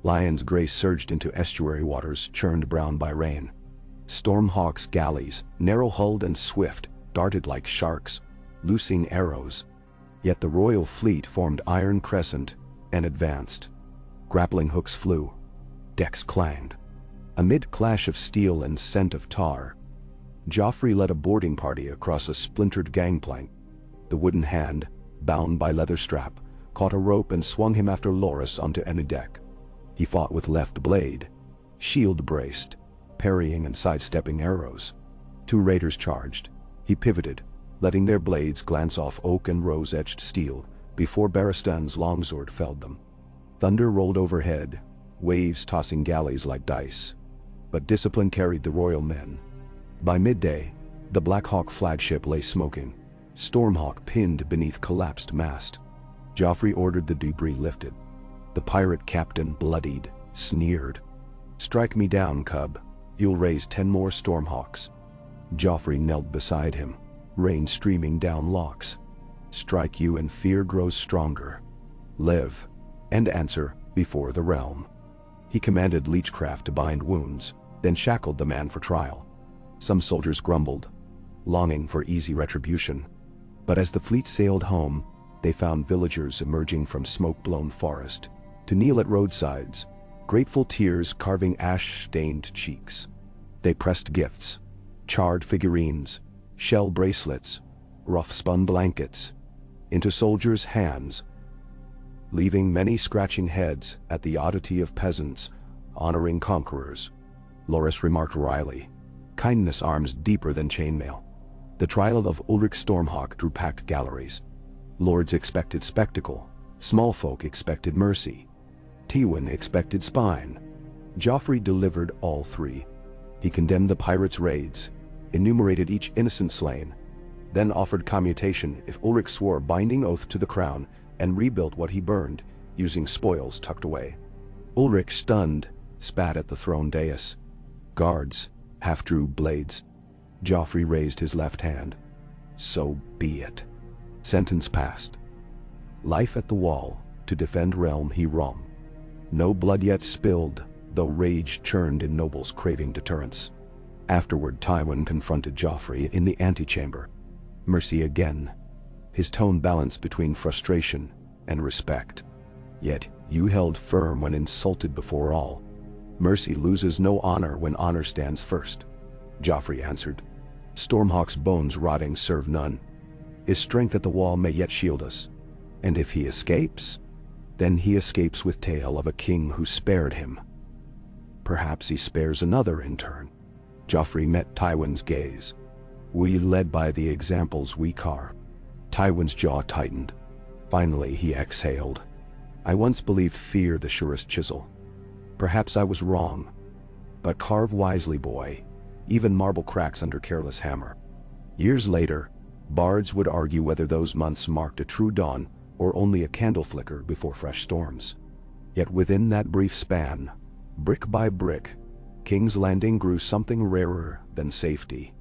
Lion's grace surged into estuary waters churned brown by rain. Stormhawk's galleys, narrow-hulled and swift, darted like sharks, loosing arrows. Yet the royal fleet formed iron crescent and advanced. Grappling hooks flew. Decks clanged. Amid clash of steel and scent of tar, Joffrey led a boarding party across a splintered gangplank. The wooden hand, bound by leather strap, caught a rope and swung him after Loras onto any deck. He fought with left blade, shield braced, parrying and sidestepping arrows. 2 raiders charged. He pivoted, letting their blades glance off oak and rose-edged steel before Barristan's longsword felled them. Thunder rolled overhead, waves tossing galleys like dice. But discipline carried the royal men. By midday, the Black Hawk flagship lay smoking, Stormhawk pinned beneath collapsed mast. Joffrey ordered the debris lifted. The pirate captain bloodied, sneered. "Strike me down, cub. You'll raise 10 more Stormhawks." Joffrey knelt beside him, rain streaming down locks. "Strike you and fear grows stronger. Live, and answer before the realm." He commanded Leechcraft to bind wounds, then shackled the man for trial. Some soldiers grumbled, longing for easy retribution. But as the fleet sailed home, they found villagers emerging from smoke-blown forest to kneel at roadsides, grateful tears carving ash-stained cheeks. They pressed gifts, charred figurines, shell bracelets, rough-spun blankets, into soldiers' hands, leaving many scratching heads at the oddity of peasants honoring conquerors. Loras remarked wryly, kindness arms deeper than chainmail. The trial of Ulrich Stormhawk drew packed galleries. Lords expected spectacle, small folk expected mercy. Tywin expected spine. Joffrey delivered all 3. He condemned the pirates' raids, enumerated each innocent slain, then offered commutation if Ulrich swore binding oath to the crown and rebuilt what he burned, using spoils tucked away. Ulrich, stunned, spat at the throne dais. Guards half-drew blades. Joffrey raised his left hand. So be it. Sentence passed. Life at the wall, to defend realm he wrong. No blood yet spilled, though rage churned in nobles craving deterrence. Afterward Tywin confronted Joffrey in the antechamber. Mercy again. His tone balanced between frustration and respect. Yet you held firm when insulted before all. Mercy loses no honor when honor stands first. Joffrey answered. Stormhawk's bones rotting serve none. His strength at the wall may yet shield us. And if he escapes, then he escapes with tale of a king who spared him. Perhaps he spares another in turn. Joffrey met Tywin's gaze. We led by the examples we carve. Tywin's jaw tightened. Finally he exhaled. I once believed fear the surest chisel. Perhaps I was wrong. But carve wisely, boy. Even marble cracks under careless hammer. Years later, bards would argue whether those months marked a true dawn or only a candle flicker before fresh storms. Yet within that brief span, brick by brick, King's Landing grew something rarer than safety.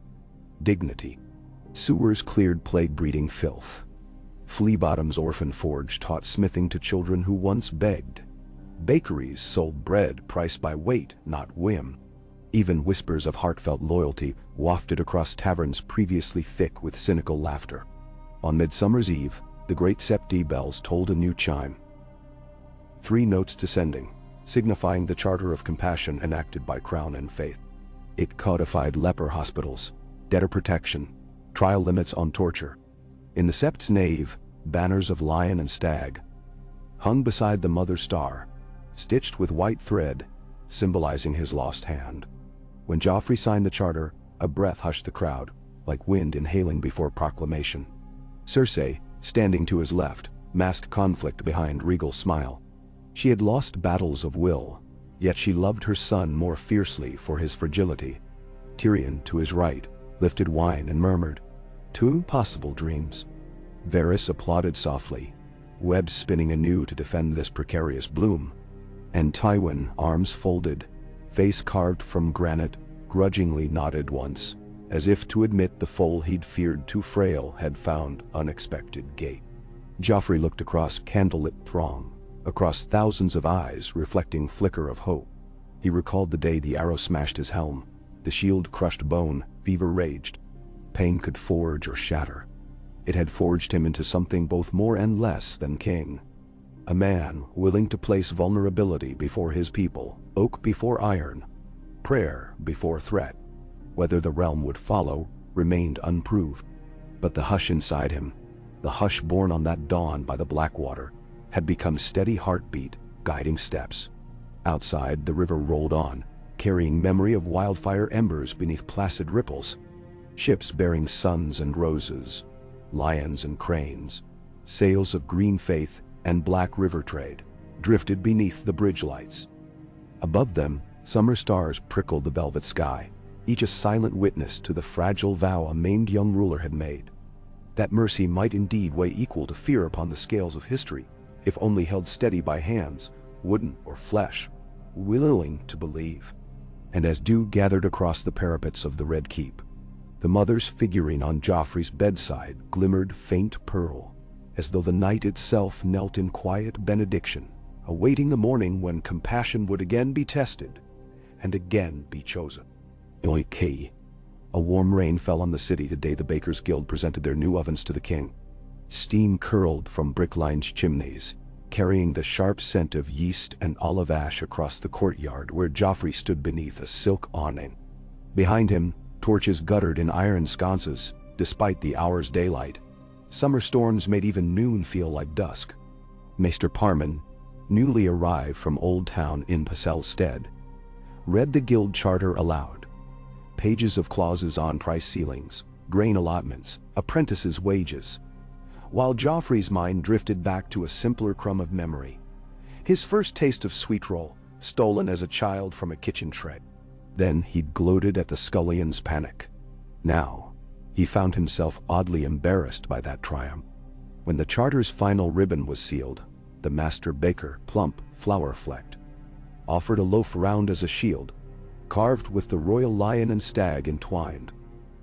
Dignity. Sewers cleared plague-breeding filth. Flea-Bottom's orphan forge taught smithing to children who once begged. Bakeries sold bread priced by weight, not whim. Even whispers of heartfelt loyalty wafted across taverns previously thick with cynical laughter. On Midsummer's Eve, the great Septi bells tolled a new chime. 3 notes descending, signifying the charter of compassion enacted by Crown and Faith. It codified leper hospitals, debtor protection, trial limits on torture. In the sept's nave, banners of lion and stag hung beside the mother star, stitched with white thread, symbolizing his lost hand. When Joffrey signed the charter, a breath hushed the crowd, like wind inhaling before proclamation. Cersei, standing to his left, masked conflict behind regal smile. She had lost battles of will, yet she loved her son more fiercely for his fragility. Tyrion, to his right, lifted wine and murmured, "Two possible dreams." Varys applauded softly, webs spinning anew to defend this precarious bloom. And Tywin, arms folded, face carved from granite, grudgingly nodded once, as if to admit the foal he'd feared too frail had found unexpected gate. Joffrey looked across candlelit throng, across thousands of eyes reflecting flicker of hope. He recalled the day the arrow smashed his helm, the shield crushed bone, fever raged. Pain could forge or shatter. It had forged him into something both more and less than king. A man willing to place vulnerability before his people, oak before iron, prayer before threat. Whether the realm would follow remained unproved. But the hush inside him, the hush born on that dawn by the Blackwater, had become steady heartbeat, guiding steps. Outside, the river rolled on, carrying memory of wildfire embers beneath placid ripples. Ships bearing suns and roses, lions and cranes, sails of green faith and black river trade, drifted beneath the bridge lights. Above them, summer stars prickled the velvet sky, each a silent witness to the fragile vow a maimed young ruler had made. That mercy might indeed weigh equal to fear upon the scales of history, if only held steady by hands, wooden or flesh, willing to believe. And as dew gathered across the parapets of the Red Keep, the mother's figurine on Joffrey's bedside glimmered faint pearl, as though the night itself knelt in quiet benediction, awaiting the morning when compassion would again be tested, and again be chosen. Oikei. A warm rain fell on the city the day the Bakers' Guild presented their new ovens to the king. Steam curled from brick-lined chimneys, carrying the sharp scent of yeast and olive ash across the courtyard where Joffrey stood beneath a silk awning. Behind him, torches guttered in iron sconces, despite the hour's daylight. Summer storms made even noon feel like dusk. Maester Parman, newly arrived from Old Town in Passel's stead, read the guild charter aloud. Pages of clauses on price ceilings, grain allotments, apprentices' wages. While Joffrey's mind drifted back to a simpler crumb of memory. His first taste of sweet roll, stolen as a child from a kitchen tray. Then he'd gloated at the scullion's panic. Now, he found himself oddly embarrassed by that triumph. When the charter's final ribbon was sealed, the master baker, plump, flour-flecked, offered a loaf round as a shield, carved with the royal lion and stag entwined.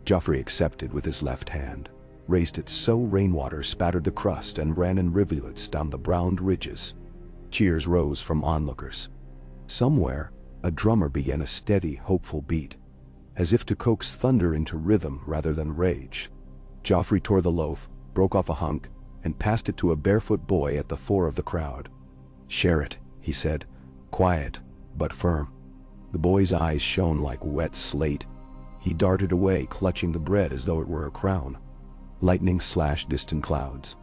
Joffrey accepted with his left hand, raised it so rainwater spattered the crust and ran in rivulets down the browned ridges. Cheers rose from onlookers. Somewhere, a drummer began a steady, hopeful beat, as if to coax thunder into rhythm rather than rage. Joffrey tore the loaf, broke off a hunk, and passed it to a barefoot boy at the fore of the crowd. "Share it," he said, quiet but firm. The boy's eyes shone like wet slate. He darted away, clutching the bread as though it were a crown. Lightning slashed distant clouds.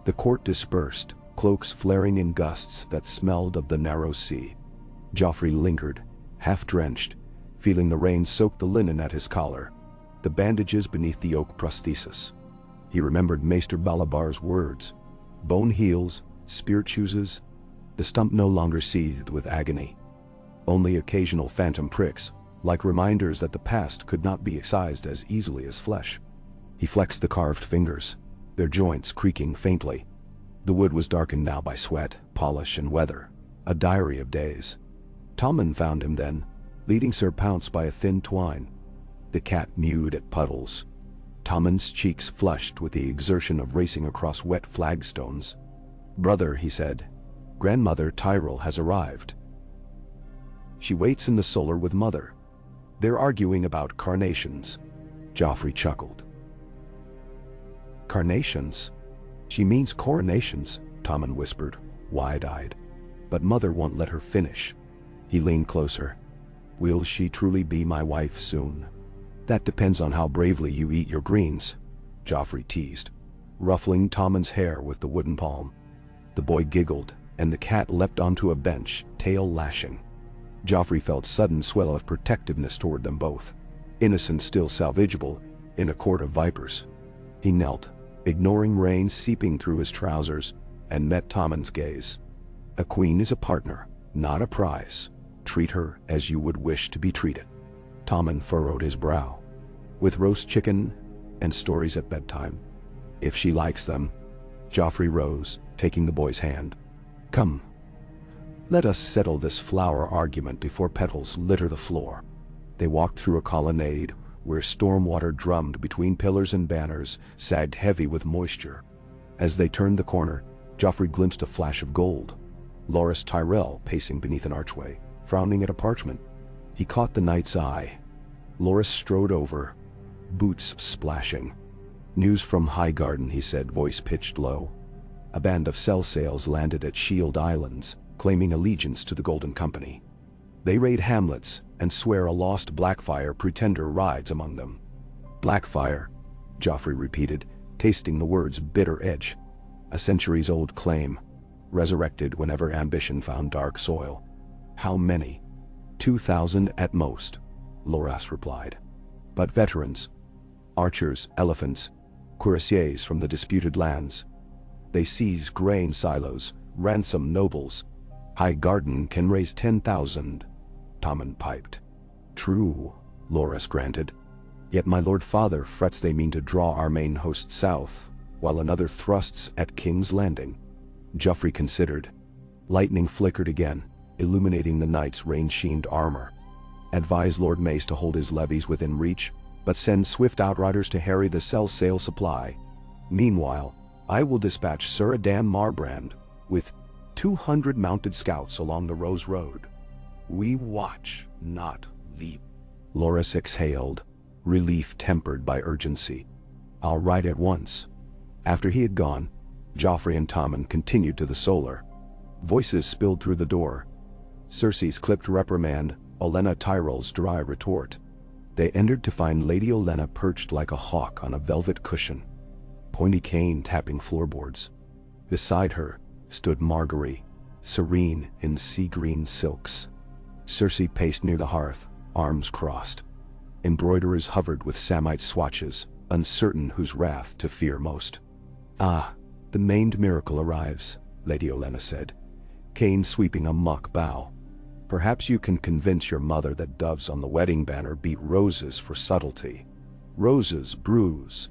The court dispersed, cloaks flaring in gusts that smelled of the narrow sea. Joffrey lingered, half-drenched, feeling the rain soak the linen at his collar, the bandages beneath the oak prosthesis. He remembered Maester Balabar's words. Bone heals, spear chooses. The stump no longer seethed with agony. Only occasional phantom pricks, like reminders that the past could not be excised as easily as flesh. He flexed the carved fingers, their joints creaking faintly. The wood was darkened now by sweat, polish, and weather, a diary of days. Tommen found him then, leading Sir Pounce by a thin twine. The cat mewed at puddles. Tommen's cheeks flushed with the exertion of racing across wet flagstones. "Brother," he said, "Grandmother Tyrell has arrived. She waits in the solar with Mother. They're arguing about carnations." Joffrey chuckled. "Carnations? She means coronations," Tommen whispered, wide-eyed. "But Mother won't let her finish." He leaned closer. "Will she truly be my wife soon?" "That depends on how bravely you eat your greens," Joffrey teased, ruffling Tommen's hair with the wooden palm. The boy giggled, and the cat leapt onto a bench, tail lashing. Joffrey felt sudden swell of protectiveness toward them both. Innocent still salvageable, in a court of vipers. He knelt, ignoring rain seeping through his trousers, and met Tommen's gaze. A queen is a partner, not a prize. Treat her as you would wish to be treated. Tommen furrowed his brow. With roast chicken and stories at bedtime. If she likes them. Joffrey rose, taking the boy's hand. Come. Let us settle this flower argument before petals litter the floor. They walked through a colonnade where storm water drummed between pillars and banners, sagged heavy with moisture. As they turned the corner, Joffrey glimpsed a flash of gold. Loras Tyrell pacing beneath an archway, frowning at a parchment. He caught the knight's eye. Loras strode over, boots splashing. News from Highgarden, he said, voice pitched low. A band of cell sails landed at Shield Islands, claiming allegiance to the Golden Company. They raid hamlets and swear a lost Blackfire pretender rides among them. Blackfire, Joffrey repeated, tasting the word's bitter edge. A centuries-old claim, resurrected whenever ambition found dark soil. How many? 2,000 at most, Loras replied. But veterans, archers, elephants, cuirassiers from the disputed lands. They seize grain silos, ransom nobles. Highgarden can raise 10,000, Tommen piped. True, Loras granted. Yet my lord father frets they mean to draw our main host south, while another thrusts at King's Landing. Joffrey considered. Lightning flickered again, illuminating the knight's rain-sheened armor. Advise Lord Mace to hold his levies within reach, but send swift outriders to harry the cell sail supply. Meanwhile, I will dispatch Sir Adam Marbrand with 200 mounted scouts along the Rose Road. We watch, not leap. Loras exhaled, relief tempered by urgency. I'll ride at once. After he had gone, Joffrey and Tommen continued to the solar. Voices spilled through the door. Cersei's clipped reprimand, Olenna Tyrell's dry retort. They entered to find Lady Olenna perched like a hawk on a velvet cushion, pointy cane tapping floorboards. Beside her stood Margaery, serene in sea-green silks. Cersei paced near the hearth, arms crossed. Embroiderers hovered with samite swatches, uncertain whose wrath to fear most. Ah, the maimed miracle arrives, Lady Olenna said, cane sweeping a mock bow. Perhaps you can convince your mother that doves on the wedding banner beat roses for subtlety. Roses bruise.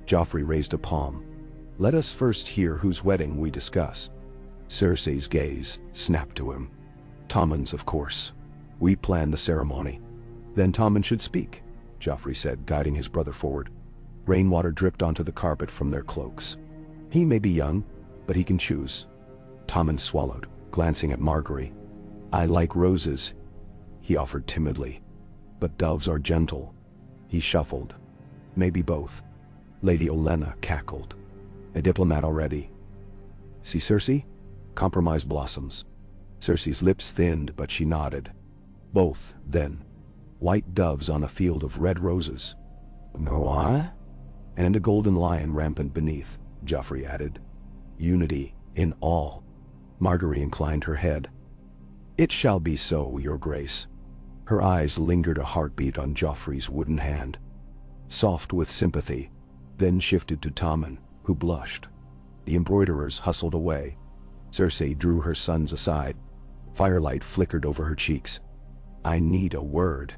Joffrey raised a palm. Let us first hear whose wedding we discuss. Cersei's gaze snapped to him. Tommen's, of course. We plan the ceremony. Then Tommen should speak, Joffrey said, guiding his brother forward. Rainwater dripped onto the carpet from their cloaks. He may be young, but he can choose. Tommen swallowed, glancing at Margaery. I like roses, he offered timidly. But doves are gentle. He shuffled. Maybe both. Lady Olenna cackled. A diplomat already. See Cersei? Compromise blossoms. Cersei's lips thinned, but she nodded. Both, then. White doves on a field of red roses. What? And a golden lion rampant beneath, Joffrey added. Unity in all. Margaery inclined her head. It shall be so, your grace. Her eyes lingered a heartbeat on Joffrey's wooden hand. Soft with sympathy, then shifted to Tommen, who blushed. The embroiderers hustled away. Cersei drew her sons aside. Firelight flickered over her cheeks. I need a word.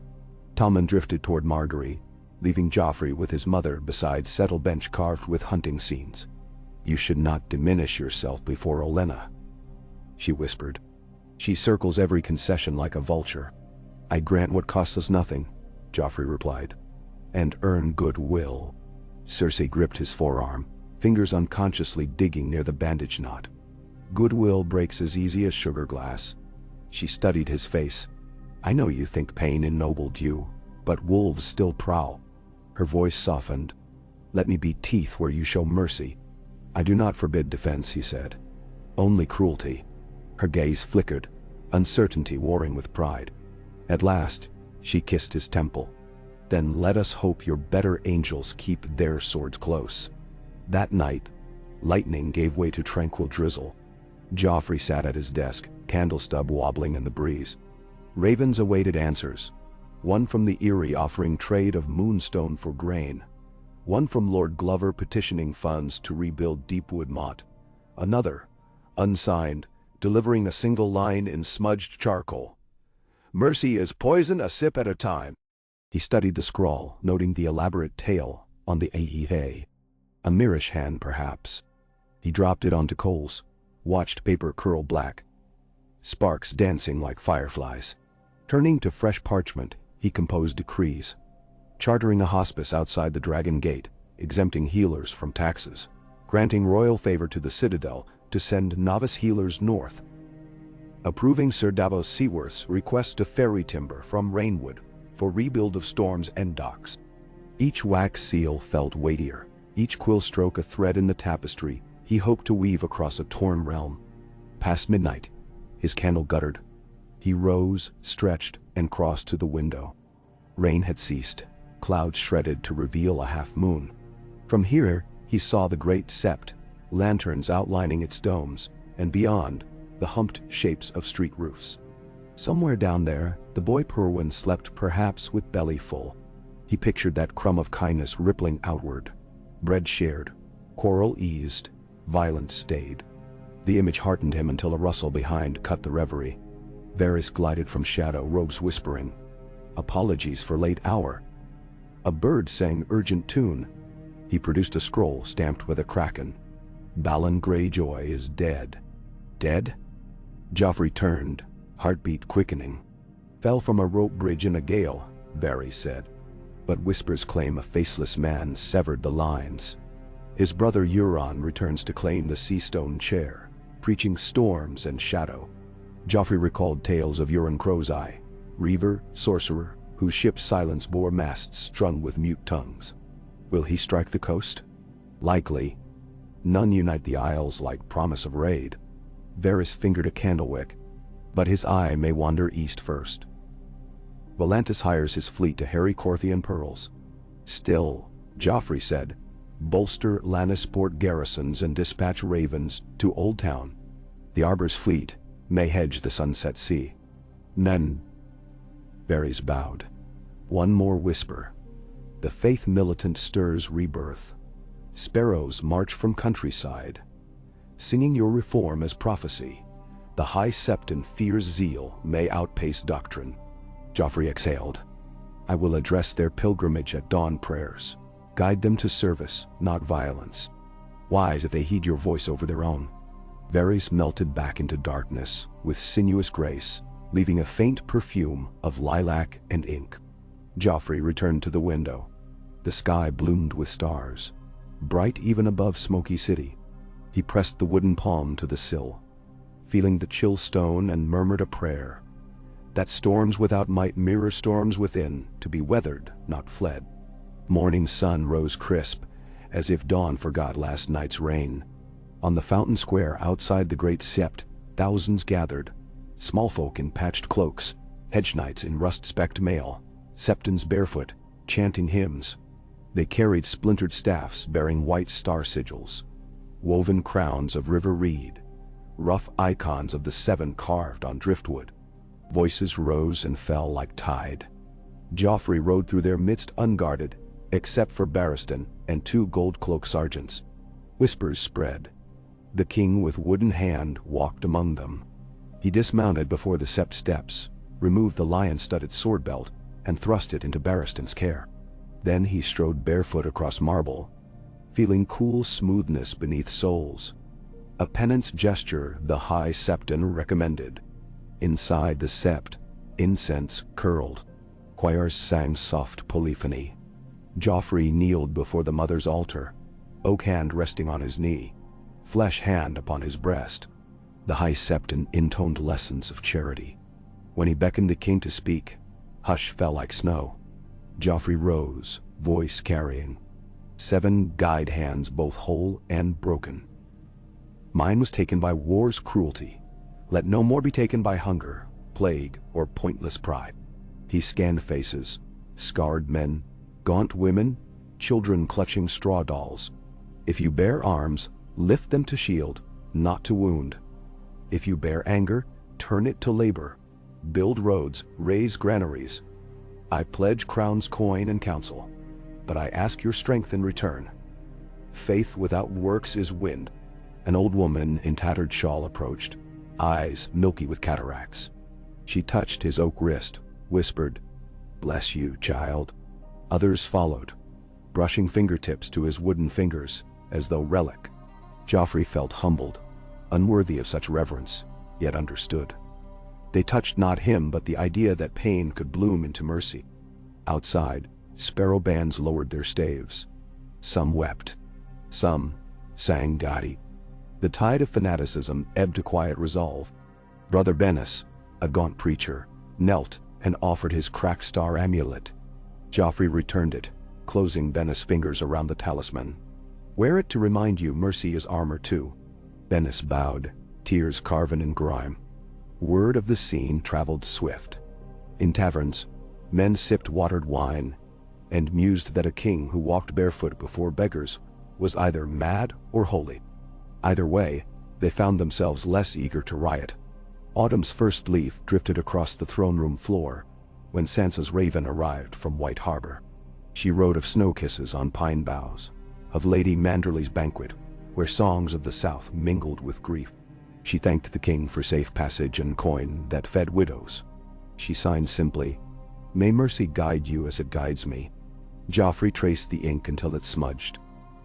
Tommen drifted toward Margaery, leaving Joffrey with his mother beside settle bench carved with hunting scenes. You should not diminish yourself before Olenna, she whispered. She circles every concession like a vulture. I grant what costs us nothing, Joffrey replied. And earn goodwill. Cersei gripped his forearm, fingers unconsciously digging near the bandage knot. Goodwill breaks as easy as sugar glass. She studied his face. I know you think pain ennobled you, but wolves still prowl. Her voice softened. Let me be teeth where you show mercy. I do not forbid defense, he said. Only cruelty. Her gaze flickered, uncertainty warring with pride. At last, she kissed his temple. Then let us hope your better angels keep their swords close. That night, lightning gave way to tranquil drizzle. Joffrey sat at his desk, candle stub wobbling in the breeze. Ravens awaited answers, one from the Eyrie offering trade of moonstone for grain. One from Lord Glover petitioning funds to rebuild Deepwood Motte. Another, unsigned, delivering a single line in smudged charcoal. "Mercy is poison a sip at a time." He studied the scrawl, noting the elaborate tail on the AEA. A Mirish hand, perhaps. He dropped it onto coals, watched paper curl black, sparks dancing like fireflies. Turning to fresh parchment, he composed decrees. Chartering a hospice outside the Dragon Gate, exempting healers from taxes. Granting royal favor to the Citadel to send novice healers north. Approving Sir Davos Seaworth's request to ferry timber from Rainwood for rebuild of Storm's End docks. Each wax seal felt weightier, each quill stroke a thread in the tapestry he hoped to weave across a torn realm. Past midnight, his candle guttered. He rose, stretched, and crossed to the window. Rain had ceased, clouds shredded to reveal a half-moon. From here, he saw the great sept, lanterns outlining its domes, and beyond, the humped shapes of street roofs. Somewhere down there, the boy Perwyn slept, perhaps with belly full. He pictured that crumb of kindness rippling outward. Bread shared, quarrel eased, violence stayed. The image heartened him until a rustle behind cut the reverie. Varys glided from shadow, robes whispering, "Apologies for late hour." A bird sang urgent tune. He produced a scroll stamped with a kraken. "Balon Greyjoy is dead." Dead? Joffrey turned, heartbeat quickening. "Fell from a rope bridge in a gale," Varys said. But whispers claim a faceless man severed the lines. His brother Euron returns to claim the Seastone chair, preaching storms and shadow. Joffrey recalled tales of Euron Crowseye, reaver, sorcerer, whose ship's silence bore masts strung with mute tongues. Will he strike the coast? Likely. None unite the isles like promise of raid. Varys fingered a candlewick, but his eye may wander east first. Volantis hires his fleet to harry Corthian pearls. Still, Joffrey said, bolster Lannisport garrisons and dispatch ravens to Old Town. The Arbor's fleet may hedge the Sunset Sea. Men. Varys bowed. One more whisper. The faith militant stirs rebirth. Sparrows march from countryside, singing your reform as prophecy. The High Septon fears zeal may outpace doctrine. Joffrey exhaled. I will address their pilgrimage at dawn prayers. Guide them to service, not violence. Wise if they heed your voice over their own. Varys melted back into darkness with sinuous grace, leaving a faint perfume of lilac and ink. Joffrey returned to the window. The sky bloomed with stars, bright even above Smoky City. He pressed the wooden palm to the sill, feeling the chill stone, and murmured a prayer. That storms without might mirror storms within, to be weathered, not fled. Morning sun rose crisp, as if dawn forgot last night's rain. On the fountain square outside the great sept, thousands gathered, small folk in patched cloaks, hedge knights in rust-specked mail, septons barefoot, chanting hymns. They carried splintered staffs bearing white star sigils, woven crowns of river reed, rough icons of the seven carved on driftwood. Voices rose and fell like tide. Joffrey rode through their midst unguarded, except for Barristan and two gold-cloaked sergeants. Whispers spread. The king with wooden hand walked among them. He dismounted before the sept steps, removed the lion-studded sword belt, and thrust it into Barristan's care. Then he strode barefoot across marble, feeling cool smoothness beneath soles. A penance gesture the High Septon recommended. Inside the sept, incense curled. Choirs sang soft polyphony. Joffrey kneeled before the mother's altar, oak hand resting on his knee, flesh hand upon his breast. The High Septon intoned lessons of charity. When he beckoned the king to speak, hush fell like snow. Joffrey rose, voice carrying. 7 guide hands, both whole and broken. Mine was taken by war's cruelty. Let no more be taken by hunger, plague, or pointless pride. He scanned faces, scarred men, gaunt women, children clutching straw dolls. If you bear arms, lift them to shield, not to wound. If you bear anger, turn it to labor. Build roads, raise granaries. I pledge crown's coin and counsel. but I ask your strength in return. Faith without works is wind." An old woman in tattered shawl approached, eyes milky with cataracts. She touched his oak wrist, whispered, "Bless you, child." Others followed, brushing fingertips to his wooden fingers, as though relic. Joffrey felt humbled, unworthy of such reverence, yet understood. They touched not him but the idea that pain could bloom into mercy. Outside, sparrow bands lowered their staves. Some wept. Some sang gaudy. The tide of fanaticism ebbed to quiet resolve. Brother Bennis, a gaunt preacher, knelt and offered his cracked star amulet. Joffrey returned it, closing Bennis' fingers around the talisman. "Wear it to remind you mercy is armor too." Bennis bowed, tears carven in grime. Word of the scene traveled swift. In taverns, men sipped watered wine and mused that a king who walked barefoot before beggars was either mad or holy. Either way, they found themselves less eager to riot. Autumn's first leaf drifted across the throne room floor when Sansa's raven arrived from White Harbor. She wrote of snow kisses on pine boughs, of Lady Manderley's banquet, where songs of the South mingled with grief. She thanked the king for safe passage and coin that fed widows. She signed simply, "May mercy guide you as it guides me." Joffrey traced the ink until it smudged.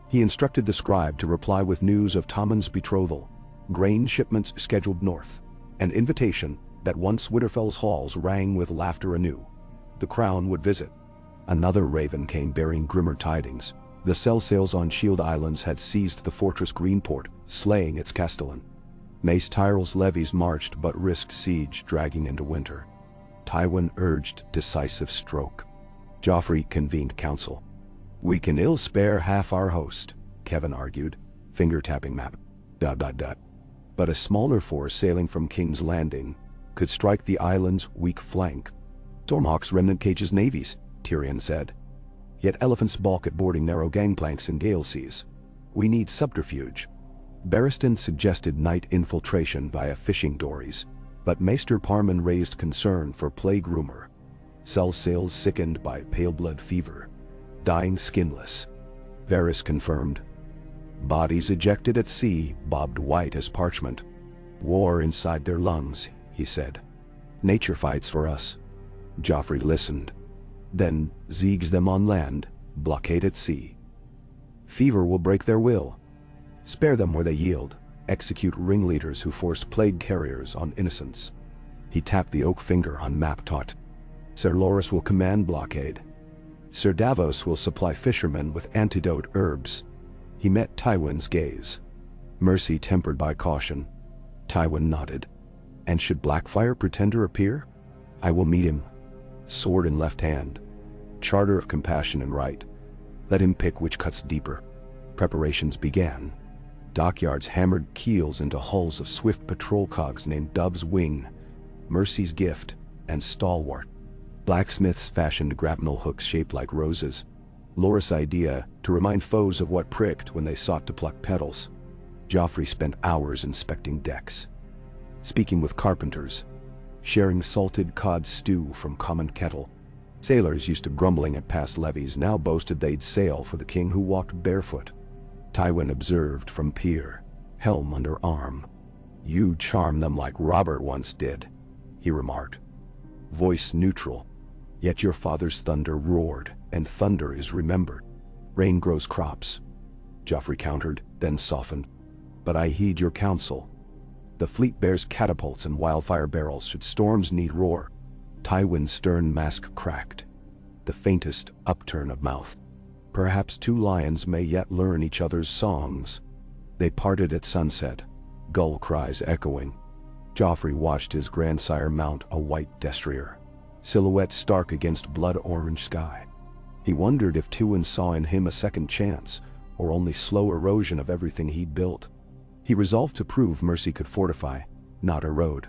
He instructed the scribe to reply with news of Tommen's betrothal, grain shipments scheduled north, an invitation that once Winterfell's halls rang with laughter anew. The crown would visit. Another raven came bearing grimmer tidings. The cell sails on Shield Islands had seized the fortress Greenport, slaying its castellan. Mace Tyrell's levies marched but risked siege dragging into winter. Tywin urged decisive stroke. Joffrey convened council. "We can ill spare half our host," Kevin argued, finger-tapping map. ... But a smaller force sailing from King's Landing could strike the island's weak flank. "Stormhawk's remnant cages navies," Tyrion said. "Yet elephants balk at boarding narrow gangplanks in gale seas. We need subterfuge." Barristan suggested night infiltration via fishing dories, but Maester Parman raised concern for plague rumor. Cell sails sickened by pale blood fever, dying skinless. Varys confirmed. Bodies ejected at sea bobbed white as parchment. "War inside their lungs," he said. "Nature fights for us." Joffrey listened. "Then ziegs them on land, blockade at sea. Fever will break their will. Spare them where they yield, execute ringleaders who forced plague carriers on innocents." He tapped the oak finger on map taut. "Ser Loras will command blockade. Sir Davos will supply fishermen with antidote herbs." He met Tywin's gaze. Mercy tempered by caution. Tywin nodded. "And should Blackfire Pretender appear? I will meet him. Sword in left hand. Charter of compassion in right. Let him pick which cuts deeper." Preparations began. Dockyards hammered keels into hulls of swift patrol cogs named Dove's Wing, Mercy's Gift, and Stalwart. Blacksmiths fashioned grapnel hooks shaped like roses. Loras' idea to remind foes of what pricked when they sought to pluck petals. Joffrey spent hours inspecting decks, speaking with carpenters, sharing salted cod stew from common kettle. Sailors used to grumbling at past levies now boasted they'd sail for the king who walked barefoot. Tywin observed from pier, helm under arm. "You charm them like Robert once did," he remarked. Voice neutral. "Yet your father's thunder roared, and thunder is remembered. Rain grows crops." Joffrey countered, then softened. "But I heed your counsel. The fleet bears catapults and wildfire barrels should storms need roar." Tywin's stern mask cracked, the faintest upturn of mouth. "Perhaps two lions may yet learn each other's songs." They parted at sunset, gull cries echoing. Joffrey watched his grandsire mount a white destrier, silhouette stark against blood-orange sky. He wondered if Tywin saw in him a second chance, or only slow erosion of everything he'd built. He resolved to prove Mercy could fortify, not erode.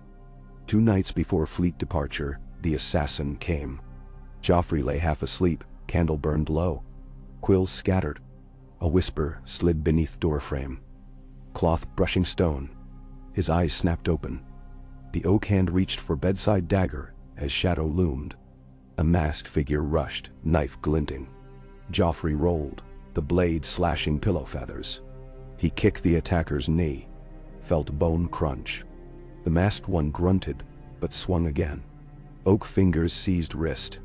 2 nights before fleet departure, the assassin came. Joffrey lay half asleep, candle burned low. Quills scattered. A whisper slid beneath doorframe. Cloth brushing stone. His eyes snapped open. The oak hand reached for bedside dagger as shadow loomed. A masked figure rushed, knife glinting. Joffrey rolled, the blade slashing pillow feathers. He kicked the attacker's knee, felt bone crunch. The masked one grunted, but swung again. Oak fingers seized wrist.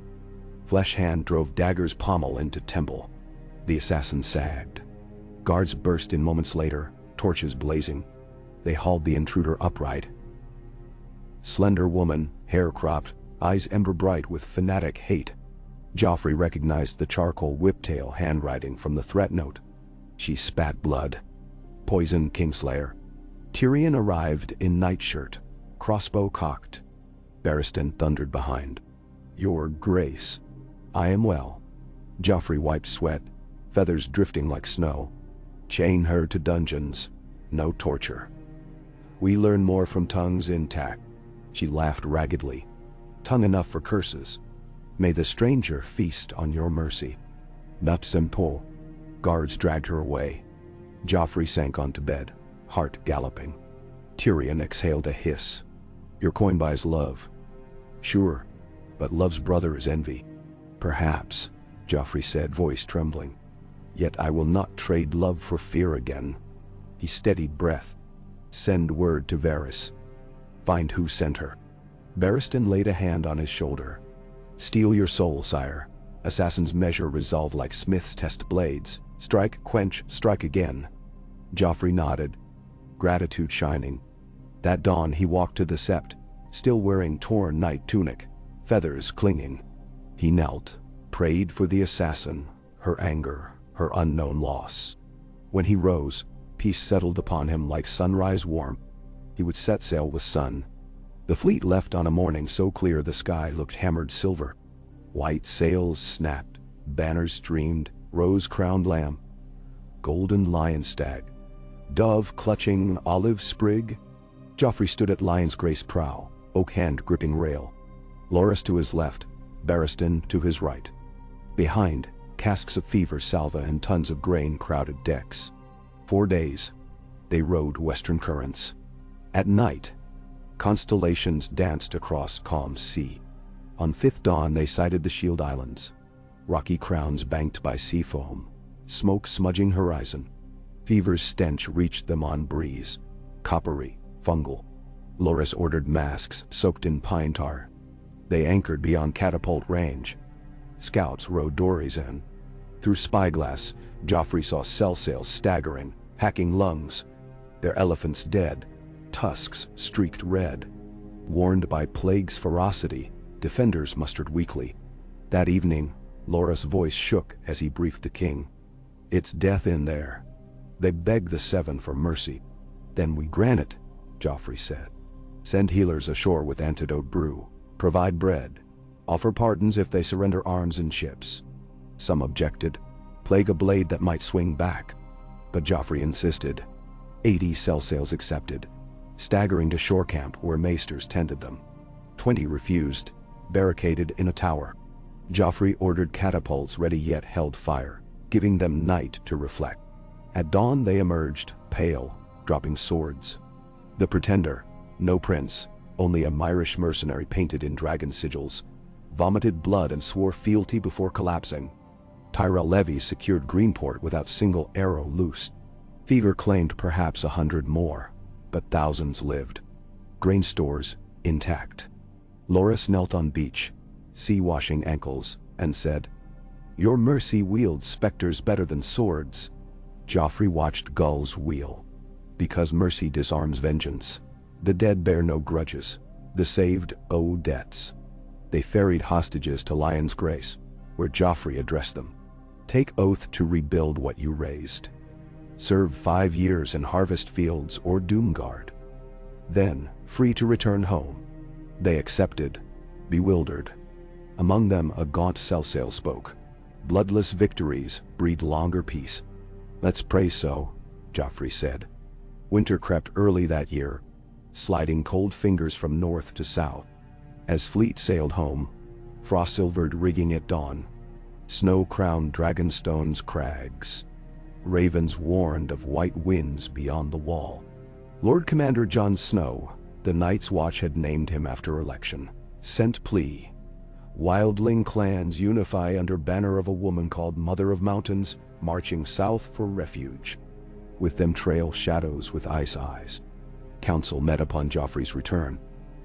Flesh hand drove dagger's pommel into temple. The assassin sagged. Guards burst in moments later, torches blazing. They hauled the intruder upright. Slender woman, hair cropped, eyes ember bright with fanatic hate. Joffrey recognized the charcoal whiptail handwriting from the threat note. She spat blood. Poison Kingslayer. Tyrion arrived in nightshirt, crossbow cocked. Barristan thundered behind. Your Grace. I am well. Joffrey wiped sweat, feathers drifting like snow. Chain her to dungeons. No torture. We learn more from tongues intact. She laughed raggedly. Tongue enough for curses. May the stranger feast on your mercy. Nuts and pull. Guards dragged her away. Joffrey sank onto bed, heart galloping. Tyrion exhaled a hiss. Your coin buys love. Sure, but love's brother is envy. Perhaps, Joffrey said, voice trembling. Yet I will not trade love for fear again. He steadied breath. Send word to Varys. Find who sent her. Barristan laid a hand on his shoulder. Steal your soul, sire. Assassins measure resolve like smiths test blades. Strike, quench, strike again. Joffrey nodded, gratitude shining. That dawn he walked to the sept, still wearing torn night tunic, feathers clinging. He knelt, prayed for the assassin, her anger, her unknown loss. When he rose, peace settled upon him like sunrise warmth. He would set sail with sun. The fleet left on a morning so clear the sky looked hammered silver. White sails snapped, banners streamed, rose-crowned lamb, golden lion stag, dove clutching olive sprig. Joffrey stood at Lion's Grace prow, oak hand gripping rail. Loras to his left, Barristan to his right. Behind, casks of fever salva and tons of grain crowded decks. 4 days, they rode western currents. At night, constellations danced across calm sea. On fifth dawn they sighted the Shield Islands, rocky crowns banked by sea foam, smoke smudging horizon. Fever's stench reached them on breeze, coppery, fungal. Loras ordered masks soaked in pine tar. They anchored beyond catapult range. Scouts rode dories in. Through spyglass, Joffrey saw cell sails staggering, hacking lungs. Their elephants dead, tusks streaked red. Warned by plague's ferocity, defenders mustered weakly. That evening, Loras' voice shook as he briefed the king. It's death in there. They begged the Seven for mercy. Then we grant it, Joffrey said. Send healers ashore with antidote brew. Provide bread. Offer pardons if they surrender arms and ships. Some objected. Plague a blade that might swing back. But Joffrey insisted. 80 cell sails accepted, staggering to shore camp where maesters tended them. 20 refused, barricaded in a tower. Joffrey ordered catapults ready yet held fire, giving them night to reflect. At dawn they emerged, pale, dropping swords. The pretender, no prince, only a Myrish mercenary painted in dragon sigils, vomited blood and swore fealty before collapsing. Tyrell Levy secured Greenport without single arrow loosed. Fever claimed perhaps 100 more, but thousands lived. Grain stores, intact. Loras knelt on beach, sea-washing ankles, and said, Your mercy wields specters better than swords. Joffrey watched gulls wheel. Because mercy disarms vengeance. The dead bear no grudges. The saved owe debts. They ferried hostages to Lion's Grace, where Joffrey addressed them. Take oath to rebuild what you razed. Serve 5 years in harvest fields or Doomguard. Then, free to return home. They accepted, bewildered. Among them a gaunt cell-sail spoke. Bloodless victories breed longer peace. Let's pray so, Joffrey said. Winter crept early that year, sliding cold fingers from north to south. As fleet sailed home, frost-silvered rigging at dawn, snow-crowned Dragonstone's crags. Ravens warned of white winds beyond the wall. Lord Commander Jon Snow, the Night's Watch had named him after election, sent plea. Wildling clans unify under banner of a woman called Mother of Mountains, marching south for refuge. With them trail shadows with ice eyes. Council met upon Joffrey's return.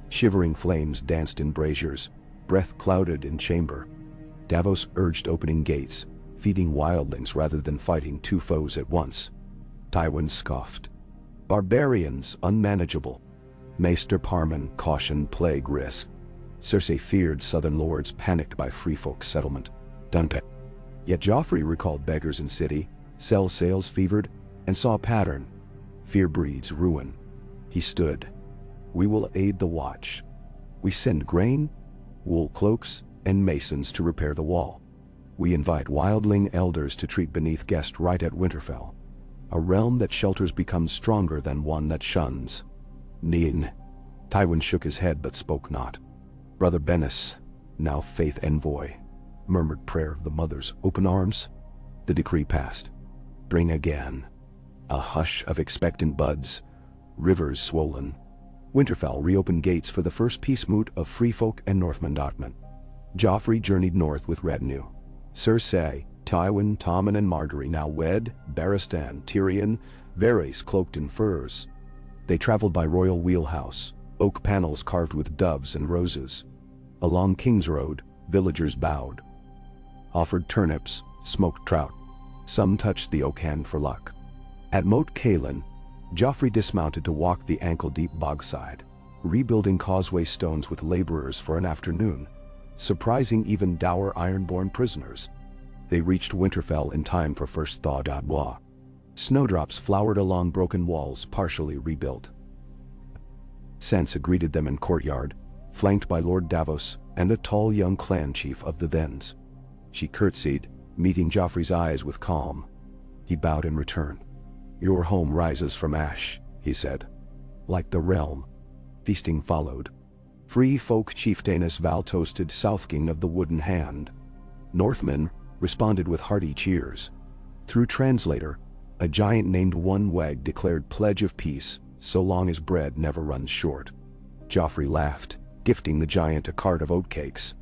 Shivering flames danced in braziers, breath clouded in chamber. Davos urged opening gates, feeding wildlings rather than fighting two foes at once. Tywin scoffed. Barbarians unmanageable. Maester Parman cautioned plague risk. Cersei feared southern lords panicked by free folk settlement. Dunpe. Yet Joffrey recalled beggars in city, sell sales fevered, and saw a pattern. Fear breeds ruin. He stood. We will aid the watch. We send grain, wool cloaks, and masons to repair the wall. We invite wildling elders to treat beneath guest right at Winterfell. A realm that shelters becomes stronger than one that shuns. Nin. Tywin shook his head but spoke not. Brother Bennis, now faith envoy, murmured prayer of the mother's open arms. The decree passed. Bring again. A hush of expectant buds. Rivers swollen. Winterfell reopened gates for the first peace moot of free folk and Northmen. Joffrey journeyed north with retinue. Cersei, Tywin, Tommen and Margaery now wed, Barristan, Tyrion, Varys cloaked in furs. They traveled by royal wheelhouse, oak panels carved with doves and roses. Along King's Road, villagers bowed. Offered turnips, smoked trout. Some touched the oak hand for luck. At Moat Cailin, Joffrey dismounted to walk the ankle-deep bogside, rebuilding causeway stones with laborers for an afternoon, surprising even dour ironborn prisoners. They reached Winterfell in time for first thaw d'arbois. Snowdrops flowered along broken walls partially rebuilt. Sansa greeted them in courtyard, flanked by Lord Davos and a tall young clan chief of the Vens. She curtsied, meeting Joffrey's eyes with calm. He bowed in return. Your home rises from ash, he said. Like the realm. Feasting followed. Free folk chieftainess Val toasted Southking of the Wooden Hand. Northmen responded with hearty cheers. Through translator, a giant named One Wag declared pledge of peace, so long as bread never runs short. Joffrey laughed, gifting the giant a cart of oatcakes.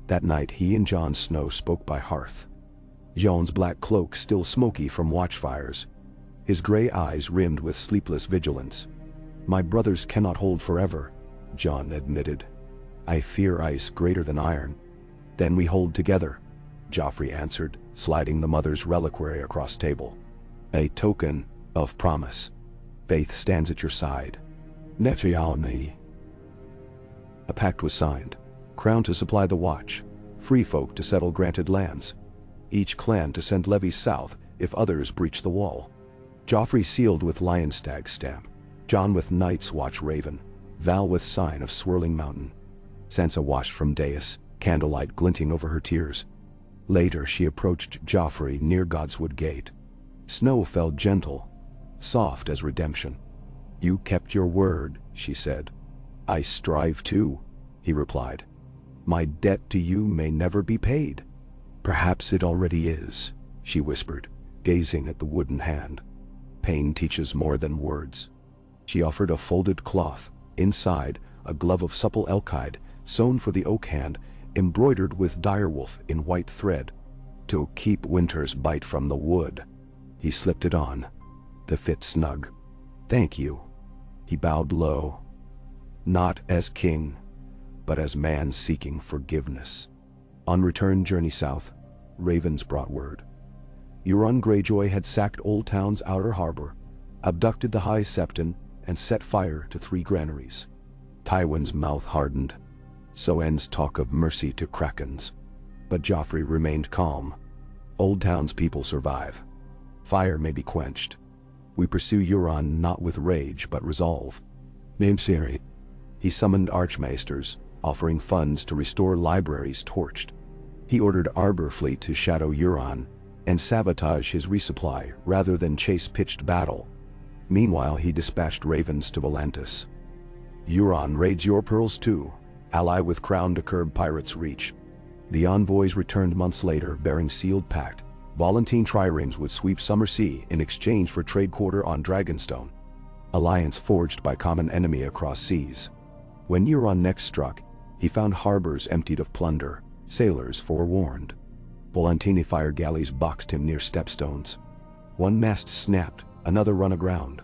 That night he and Jon Snow spoke by hearth. Jon's black cloak still smoky from watchfires. His gray eyes rimmed with sleepless vigilance. My brothers cannot hold forever, Jon admitted. I fear ice greater than iron. Then we hold together, Joffrey answered, sliding the mother's reliquary across table. A token of promise. Faith stands at your side. Nefialni. A pact was signed. Crown to supply the watch. Free folk to settle granted lands. Each clan to send levies south if others breach the wall. Joffrey sealed with Lionstag stamp. Jon with Night's Watch raven. Val with sign of swirling mountain. Sansa watched from dais, candlelight glinting over her tears. Later she approached Joffrey near Godswood Gate. Snow fell gentle, soft as redemption. You kept your word, she said. I strive to, he replied. My debt to you may never be paid. Perhaps it already is, she whispered, gazing at the wooden hand. Pain teaches more than words. She offered a folded cloth, inside a glove of supple elkide, sewn for the oak hand, embroidered with direwolf in white thread. To keep winter's bite from the wood. He slipped it on. The fit snug. Thank you. He bowed low. Not as king, but as man seeking forgiveness. On return journey south, ravens brought word. Euron Greyjoy had sacked Old Town's outer harbor, abducted the High Septon, and set fire to 3 granaries. Tywin's mouth hardened. So ends talk of mercy to Krakens. But Joffrey remained calm. Old Town's people survive. Fire may be quenched. We pursue Euron not with rage but resolve. Namesiri. He summoned archmaesters, offering funds to restore libraries torched. He ordered Arbor Fleet to shadow Euron and sabotage his resupply rather than chase pitched battle. Meanwhile he dispatched ravens to Volantis. Euron raids your pearls too, ally with crown to curb pirates' reach. The envoys returned months later bearing sealed pact. Volantine triremes would sweep Summer Sea in exchange for trade quarter on Dragonstone. Alliance forged by common enemy across seas. When Euron next struck, he found harbors emptied of plunder, Sailors forewarned. Volantini fire galleys boxed him near stepstones. One mast snapped, another run aground.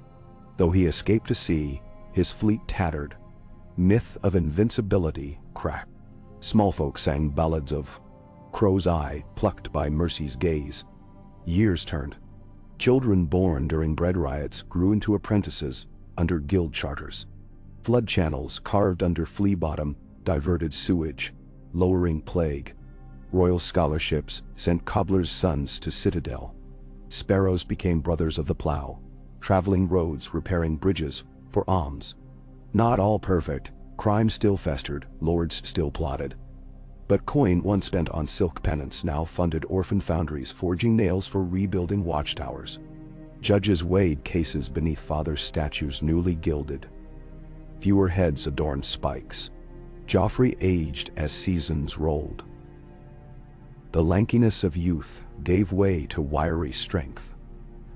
Though he escaped to sea, his fleet tattered. Myth of invincibility cracked. Small folk sang ballads of crow's eye plucked by mercy's gaze. Years turned. Children born during bread riots grew into apprentices under guild charters. Flood channels carved under flea bottom diverted sewage, lowering plague. Royal scholarships sent cobblers' sons to citadel. Sparrows became brothers of the plow, traveling roads repairing bridges for alms. Not all perfect, crime still festered, lords still plotted. But coin once spent on silk pennants now funded orphan foundries forging nails for rebuilding watchtowers. Judges weighed cases beneath fathers' statues newly gilded. Fewer heads adorned spikes. Joffrey aged as seasons rolled. The lankiness of youth gave way to wiry strength.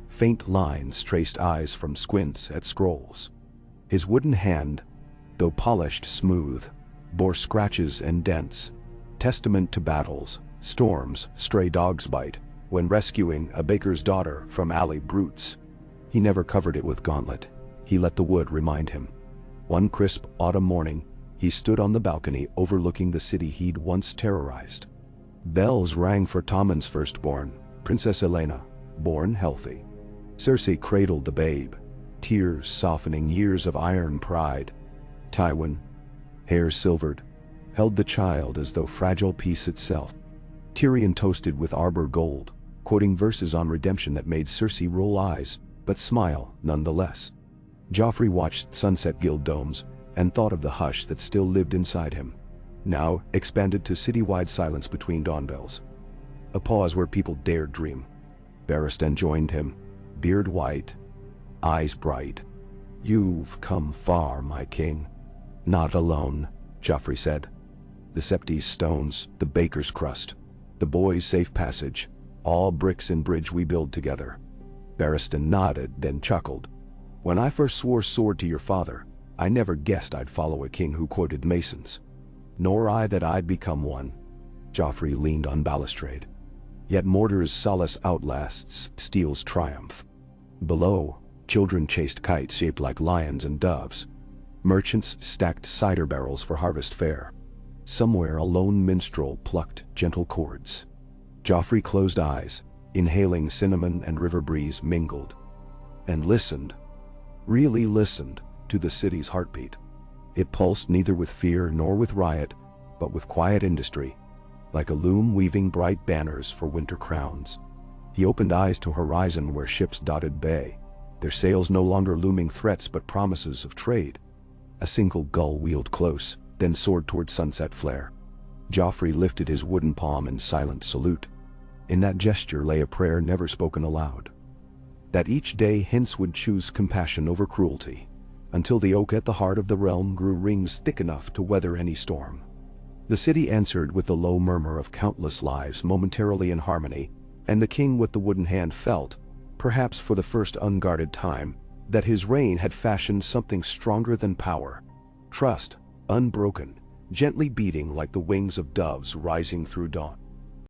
Faint lines traced eyes from squints at scrolls. His wooden hand, though polished smooth, bore scratches and dents, testament to battles, storms, stray dogs bite, when rescuing a baker's daughter from alley brutes. He never covered it with gauntlet. He let the wood remind him. One crisp autumn morning, he stood on the balcony overlooking the city he'd once terrorized. Bells rang for Tommen's firstborn, Princess Elena, born healthy. Cersei cradled the babe, tears softening years of iron pride. Tywin, hair silvered, held the child as though fragile peace itself. Tyrion toasted with arbor gold, quoting verses on redemption that made Cersei roll eyes, but smile nonetheless. Joffrey watched sunset gild domes and thought of the hush that still lived inside him, now expanded to citywide silence between dawn bells. A pause where people dared dream. Barristan joined him, beard white, eyes bright. "You've come far, my king." "Not alone," Joffrey said. "The Septi's stones, the baker's crust, the boy's safe passage, all bricks and bridge we build together." Barristan nodded, then chuckled. "When I first swore sword to your father, I never guessed I'd follow a king who quoted masons. Nor I that I'd become one." Joffrey leaned on balustrade. "Yet mortar's solace outlasts steel's triumph." Below, children chased kites shaped like lions and doves. Merchants stacked cider barrels for harvest fare. Somewhere a lone minstrel plucked gentle chords. Joffrey closed eyes, inhaling cinnamon and river breeze mingled, and listened, really listened, to the city's heartbeat. It pulsed neither with fear nor with riot, but with quiet industry, like a loom weaving bright banners for winter crowns. He opened eyes to horizon where ships dotted bay, their sails no longer looming threats but promises of trade. A single gull wheeled close, then soared toward sunset flare. Joffrey lifted his wooden palm in silent salute. In that gesture lay a prayer never spoken aloud. That each day hints would choose compassion over cruelty, until the oak at the heart of the realm grew rings thick enough to weather any storm. The city answered with the low murmur of countless lives momentarily in harmony, and the king with the wooden hand felt, perhaps for the first unguarded time, that his reign had fashioned something stronger than power. Trust, unbroken, gently beating like the wings of doves rising through dawn.